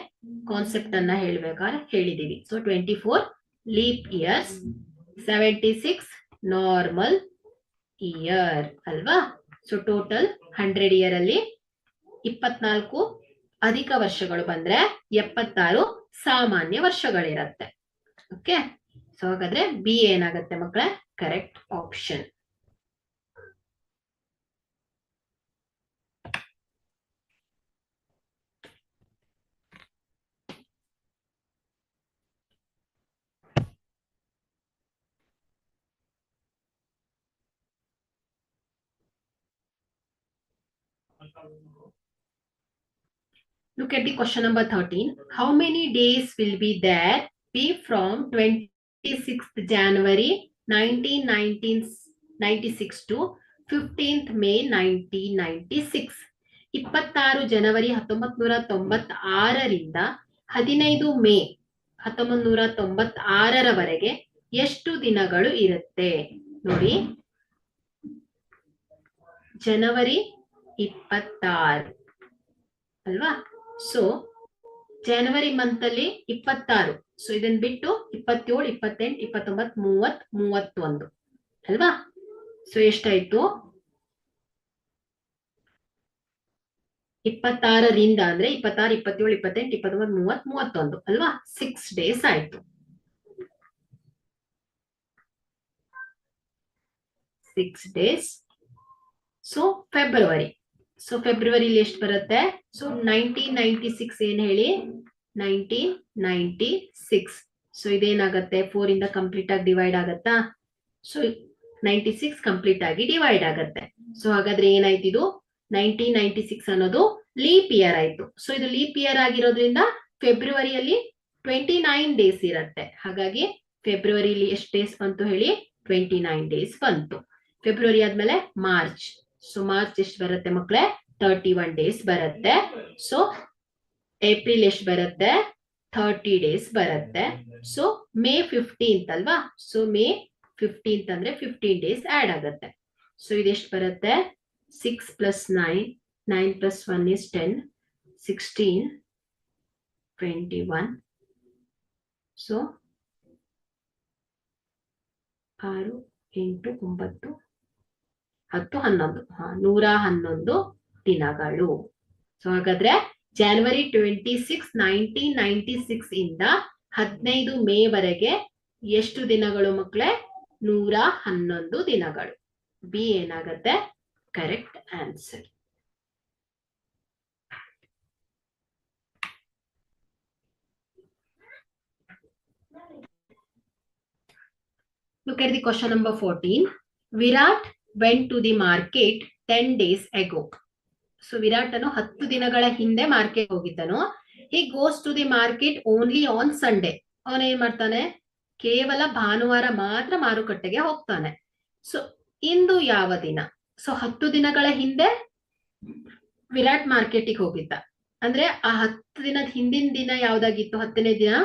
ಕಾನ್ಸೆಪ್ಟ್ ಅನ್ನ ಹೇಳ್ಬೇಕಾದ್ರೆ ಹೇಳಿದೀವಿ. So 24 leap years, 76 normal year ಅಲ್ವಾ. ಸೊ ಟೋಟಲ್ 100 ಇಯರ್ ಅಲ್ಲಿ 24 ಅಧಿಕ ವರ್ಷಗಳು ಬಂದ್ರೆ 76 ಸಾಮಾನ್ಯ ವರ್ಷಗಳಿರತ್ತೆ. ಓಕೆ, ಸೊ ಹಾಗಾದ್ರೆ ಬಿ ಏನಾಗತ್ತೆ ಮಕ್ಕಳೇ? Correct option. Look at the question number 13. How many days will be there be from 26th January 1996 to 15th May 1996? 26 ಜನವರಿ 1996ರಿಂದ 15 ಮೇ 1996ರವರೆಗೆ ಎಷ್ಟು ದಿನಗಳು ಇರುತ್ತೆ ನೋಡಿ. ಜನವರಿ 26 ಅಲ್ವಾ. ಸೊ ಜನವರಿ ಮಂತ್ ಅಲ್ಲಿ 26. ಸೊ ಇದನ್ನ ಬಿಟ್ಟು 27, 28, 29, 30, 31 ಅಲ್ವಾ. ಸೊ ಎಷ್ಟಾಯ್ತು? 26ರಿಂದ ಅಂದ್ರೆ 26, 27, 28, 29, 30, 31 ಅಲ್ವಾ. 6 ಡೇಸ್ ಆಯ್ತು. 6 ಡೇಸ್. So February. ಸೊ ಫೆಬ್ರವರಿಲಿ ಎಷ್ಟು ಬರುತ್ತೆ? ಸೊ 1996 ಏನ್ ಹೇಳಿ? 1996. ಸೊ ಇದೇನಾಗತ್ತೆ? 4 ಇಂದ ಕಂಪ್ಲೀಟ್ ಆಗಿ ಡಿವೈಡ್ ಆಗತ್ತಾ? ಸೊ 96 ಕಂಪ್ಲೀಟ್ ಆಗಿ ಡಿವೈಡ್ ಆಗತ್ತೆ. ಸೊ ಹಾಗಾದ್ರೆ ಏನಾಯ್ತು? ಇದು 1996 ಅನ್ನೋದು ಲೀಪ್ ಇಯರ್ ಆಯ್ತು. ಸೊ ಇದು ಲೀಪ್ ಇಯರ್ ಆಗಿರೋದ್ರಿಂದ ಫೆಬ್ರವರಿಯಲ್ಲಿ 29 ಡೇಸ್ ಇರತ್ತೆ. ಹಾಗಾಗಿ ಫೆಬ್ರವರಿಲಿ ಎಷ್ಟು ಡೇಸ್ ಬಂತು ಹೇಳಿ? 29 ಡೇಸ್ ಬಂತು. ಫೆಬ್ರವರಿ ಆದ್ಮೇಲೆ ಮಾರ್ಚ್. ಸೊ ಮಾರ್ಚ್ ಎಷ್ಟು ಬರುತ್ತೆ ಮಕ್ಕಳೇ? 31 ಡೇಸ್ ಬರುತ್ತೆ. ಸೊ ಏಪ್ರಿಲ್ ಎಷ್ಟು ಬರುತ್ತೆ? 30 ಡೇಸ್ ಬರುತ್ತೆ. ಸೊ ಮೇ 15th ಅಲ್ವಾ. ಸೊ ಮೇ 15th ಅಂದ್ರೆ 15 ಡೇಸ್ ಆಡ್ ಆಗುತ್ತೆ. ಸೊ ಇದೆಷ್ಟು ಬರುತ್ತೆ? 6 + 9, 9 + 1 is 10, 16, 21. ಸೊ 6, 8, 9, 10, 11. 111 ದಿನಗಳು. ಸೊ ಹಾಗಾದ್ರೆ ಜನವರಿ 26, 1996 ಇಂದ 15 ಮೇ ವರೆಗೆ ಎಷ್ಟು ದಿನಗಳು ಮಕ್ಕಳೇ? 111 ದಿನಗಳು. ಬಿ ಏನಾಗತ್ತೆ? Correct answer. Look at the question number 14. Virat went to the market 10 days ago. So ವಿರಾಟನು 10 ದಿನಗಳ ಹಿಂದೆ market ಹೋಗಿದ್ದನು. he goes to the market only on Sunday. ಅವನ ಏನ್ ಮಾಡ್ತಾನೆ, ಕೇವಲ ಭಾನುವಾರ ಮಾತ್ರ ಮಾರುಕಟ್ಟೆಗೆ ಹೋಗ್ತಾನೆ. ಸೊ ಇಂದು ಯಾವ ದಿನ? ಸೊ 10 ದಿನಗಳ ಹಿಂದೆ ವಿರಾಟ್ ಮಾರ್ಕೆಟಿಗೆ ಹೋಗಿದ್ದ. ಅಂದ್ರೆ ಆ 10 ದಿನದ ಹಿಂದಿನ ದಿನ ಯಾವ್ದಾಗಿತ್ತು? 10ನೇ ದಿನ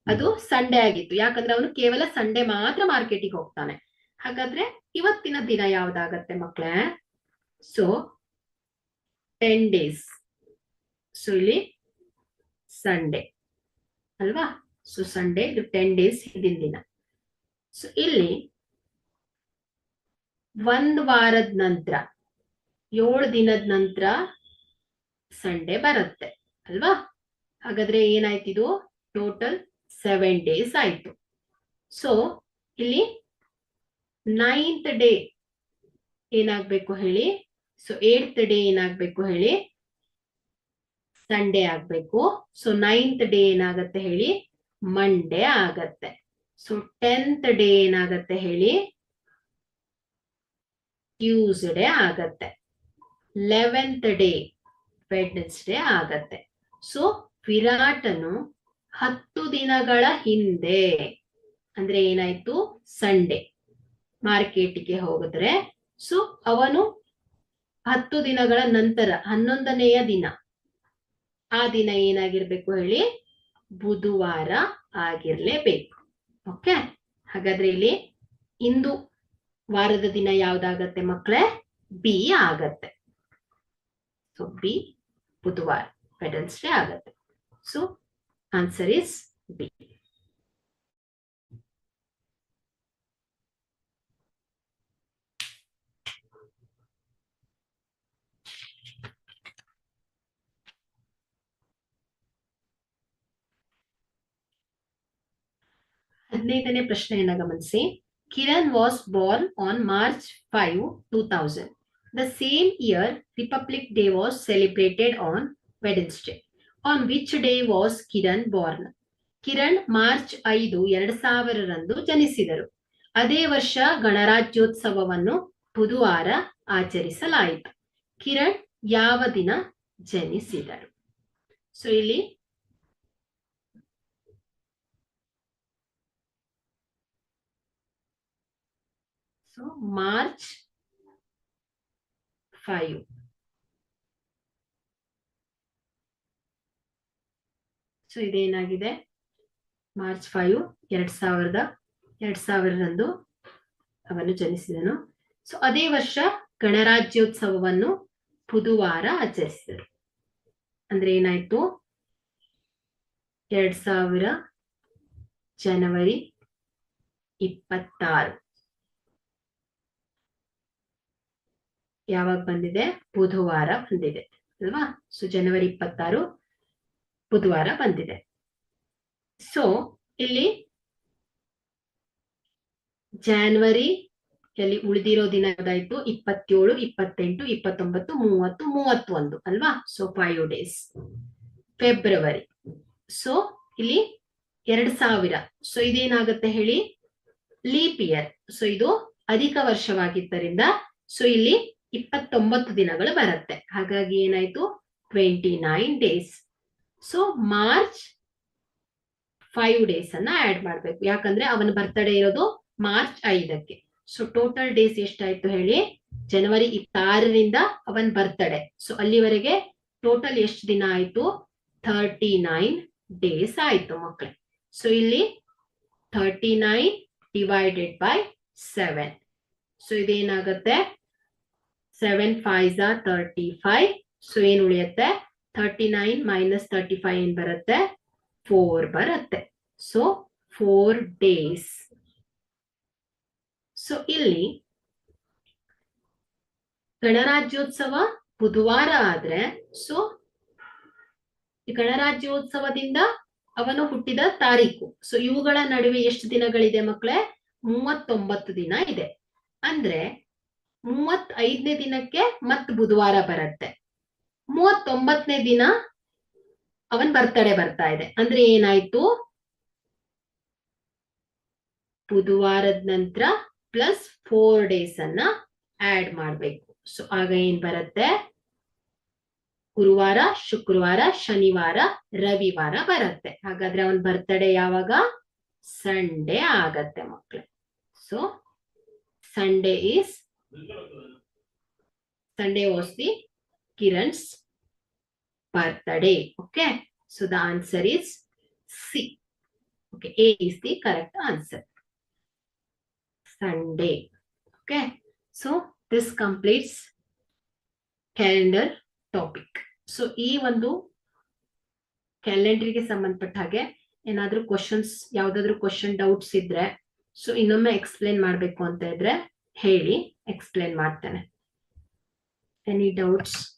ಅದು ಸಂಡೇ ಆಗಿತ್ತು. ಯಾಕಂದ್ರೆ ಅವನು ಕೇವಲ ಸಂಡೇ ಮಾತ್ರ ಮಾರ್ಕೆಟಿಗೆ ಹೋಗ್ತಾನೆ. ಹಾಗಾದ್ರೆ ಇವತ್ತಿನ ದಿನ ಯಾವ್ದಾಗತ್ತೆ ಮಕ್ಕಳೇ? So 10 days. ಸೊ ಇಲ್ಲಿ ಸಂಡೇ ಅಲ್ವಾ? ಸೊ ಸಂಡೇ ಇದು 10 days ಹಿಂದಿನ ದಿನ. ಸೊ ಇಲ್ಲಿ 1 ವಾರದ ನಂತರ 7 ದಿನದ ನಂತರ ಸಂಡೇ ಬರುತ್ತೆ ಅಲ್ವಾ? ಹಾಗಾದ್ರೆ ಏನಾಯ್ತಿದು? ಟೋಟಲ್ 7 days ಆಯ್ತು. ಸೊ ಇಲ್ಲಿ 9th day ಏನಾಗ್ಬೇಕು ಹೇಳಿ? ಸೊ 8th day ಏನಾಗ್ಬೇಕು ಹೇಳಿ? ಸಂಡೇ ಆಗ್ಬೇಕು. ಸೊ 9th day ಏನಾಗತ್ತೆ ಹೇಳಿ? ಮಂಡೇ ಆಗತ್ತೆ. ಸೊ 10th day ಏನಾಗತ್ತೆ ಹೇಳಿ? ಟ್ಯೂಸ್ಡೇ ಆಗತ್ತೆ. 11th day ವೆಡ್ನೆಸ್ಡೇ ಆಗತ್ತೆ. ಸೊ ವಿರಾಟನು 10 ದಿನಗಳ ಹಿಂದೆ ಅಂದ್ರೆ ಏನಾಯ್ತು? ಸಂಡೇ ಮಾರ್ಕೆಟಿಗೆ ಹೋಗಿದ್ರೆ, ಸೊ ಅವನು 10 ದಿನಗಳ ನಂತರ 11ನೆಯ ದಿನ, ಆ ದಿನ ಏನಾಗಿರ್ಬೇಕು ಹೇಳಿ? ಬುಧವಾರ ಆಗಿರ್ಲೇಬೇಕು. ಓಕೆ, ಹಾಗಾದ್ರೆ ಇಲ್ಲಿ ಇಂದು ವಾರದ ದಿನ ಯಾವ್ದಾಗತ್ತೆ ಮಕ್ಕಳೇ? ಬಿ ಆಗತ್ತೆ. ಸೊ ಬಿ ಬುಧವಾರ, ವೆಡ್ನೆಸ್ಡೇ ಆಗತ್ತೆ. So answer is B. ಹದಿನೈದನೇ ಪ್ರಶ್ನೆಯನ್ನ ಗಮನಿಸಿ. Kiran was born on March 5, 2000. The same year, Republic Day was celebrated on Wednesday. On which day was Kiran born? Kiran March 5, 2000ರಂದು ಜನಿಸಿದರು. ಅದೇ ವರ್ಷ ಗಣರಾಜ್ಯೋತ್ಸವವನ್ನು ಬುಧವಾರ ಆಚರಿಸಲಾಯಿತು. ಕಿರಣ್ ಯಾವ ದಿನ ಜನಿಸಿದರು? ಸೊ ಇಲ್ಲಿ ಸೊ ಮಾರ್ಚ್ 5. ಸೊ ಇದೇನಾಗಿದೆ? ಮಾರ್ಚ್ 5, 2000ರಂದು ಅವನು ಜನಿಸಿದನು. ಸೊ ಅದೇ ವರ್ಷ ಗಣರಾಜ್ಯೋತ್ಸವವನ್ನು ಬುಧವಾರ ಆಚರಿಸಿದರು. ಅಂದ್ರೆ ಏನಾಯ್ತು? 2000 ಜನವರಿ 26 ಯಾವಾಗ ಬಂದಿದೆ? ಬುಧವಾರ ಬಂದಿದೆ ಅಲ್ವಾ? ಸೊ ಜನವರಿ 26 ಬುಧವಾರ ಬಂದಿದೆ. ಸೊ ಇಲ್ಲಿ ಜಾನ್ವರಿಯಲ್ಲಿ ಉಳಿದಿರೋ ದಿನ ಯಾವ್ದಾಯ್ತು? 27, 28, 29, 30, 31 ಅಲ್ವಾ? So 5 days. ಫೆಬ್ರವರಿ, ಸೊ ಇಲ್ಲಿ 2000. ಸೊ ಇದೇನಾಗುತ್ತೆ ಹೇಳಿ? Leap year. ಸೊ ಇದು ಅಧಿಕ ವರ್ಷವಾಗಿದ್ದರಿಂದ ಸೊ ಇಲ್ಲಿ 29 ದಿನಗಳು ಬರುತ್ತೆ. ಹಾಗಾಗಿ ಏನಾಯ್ತು? 29 days. ಸೊ ಮಾರ್ಚ್ 5 days ಅನ್ನ ಆಡ್ ಮಾಡ್ಬೇಕು. ಯಾಕಂದ್ರೆ ಅವನ ಬರ್ತ್ಡೇ ಇರೋದು ಮಾರ್ಚ್ 5ಕ್ಕೆ. ಸೊ ಟೋಟಲ್ ಡೇಸ್ ಎಷ್ಟಾಯ್ತು ಹೇಳಿ? ಜನವರಿ 26ರಿಂದ ಅವನ್ ಬರ್ತ್ಡೇ. ಸೊ ಅಲ್ಲಿವರೆಗೆ ಟೋಟಲ್ ಎಷ್ಟು ದಿನ ಆಯ್ತು? 39 days ಆಯ್ತು ಮಕ್ಕಳೇ. ಸೊ ಇಲ್ಲಿ 39 divided by 7. ಸೊ ಇದೇನಾಗುತ್ತೆ? 7 5s are 35. ಸೊ ಏನ್ ಉಳಿಯುತ್ತೆ? 39 minus 35 ಏನ್ ಬರುತ್ತೆ? 4 ಬರುತ್ತೆ. So 4 days. ಸೊ ಇಲ್ಲಿ ಗಣರಾಜ್ಯೋತ್ಸವ ಬುಧವಾರ ಆದ್ರೆ ಸೊ ಗಣರಾಜ್ಯೋತ್ಸವದಿಂದ ಅವನು ಹುಟ್ಟಿದ ತಾರೀಕು. ಸೊ ಇವುಗಳ ನಡುವೆ ಎಷ್ಟು ದಿನಗಳಿದೆ ಮಕ್ಕಳೇ? 39 ದಿನ ಇದೆ. ಅಂದ್ರೆ 35ನೇ ದಿನಕ್ಕೆ ಮತ್ ಬುಧವಾರ ಬರುತ್ತೆ. 39ನೇ ದಿನ ಅವನ್ ಬರ್ತಡೇ ಬರ್ತಾ ಇದೆ. ಅಂದ್ರೆ ಏನಾಯ್ತು? ಬುಧವಾರದ ನಂತರ ಪ್ಲಸ್ 4 days ಅನ್ನ ಆಡ್ ಮಾಡ್ಬೇಕು. ಸೊ ಆಗ ಏನ್ ಬರುತ್ತೆ? ಗುರುವಾರ, ಶುಕ್ರವಾರ, ಶನಿವಾರ, ರವಿವಾರ ಬರುತ್ತೆ. ಹಾಗಾದ್ರೆ ಅವನ್ ಬರ್ತಡೇ ಯಾವಾಗ? ಸಂಡೇ ಆಗತ್ತೆ ಮಕ್ಳು. So Sunday was the Kiran's birthday. Okay, so the answer is C. Okay, A is the correct answer. Sunday. Okay, so this completes calendar topic. So ಈ ಒಂದು ಕ್ಯಾಲೆಂಡರ್ಗೆ ಸಂಬಂಧಪಟ್ಟ ಹಾಗೆ ಏನಾದ್ರೂ ಕ್ವಶನ್ಸ್, ಯಾವ್ದಾದ್ರು ಕ್ವಶನ್ ಡೌಟ್ಸ್ ಇದ್ರೆ, ಸೊ ಇನ್ನೊಮ್ಮೆ ಎಕ್ಸ್ಪ್ಲೇನ್ ಮಾಡ್ಬೇಕು ಅಂತ ಇದ್ರೆ ಹೇಳಿ, ಎಕ್ಸ್ಪ್ಲೇನ್ ಮಾಡ್ತೇನೆ. Any doubts?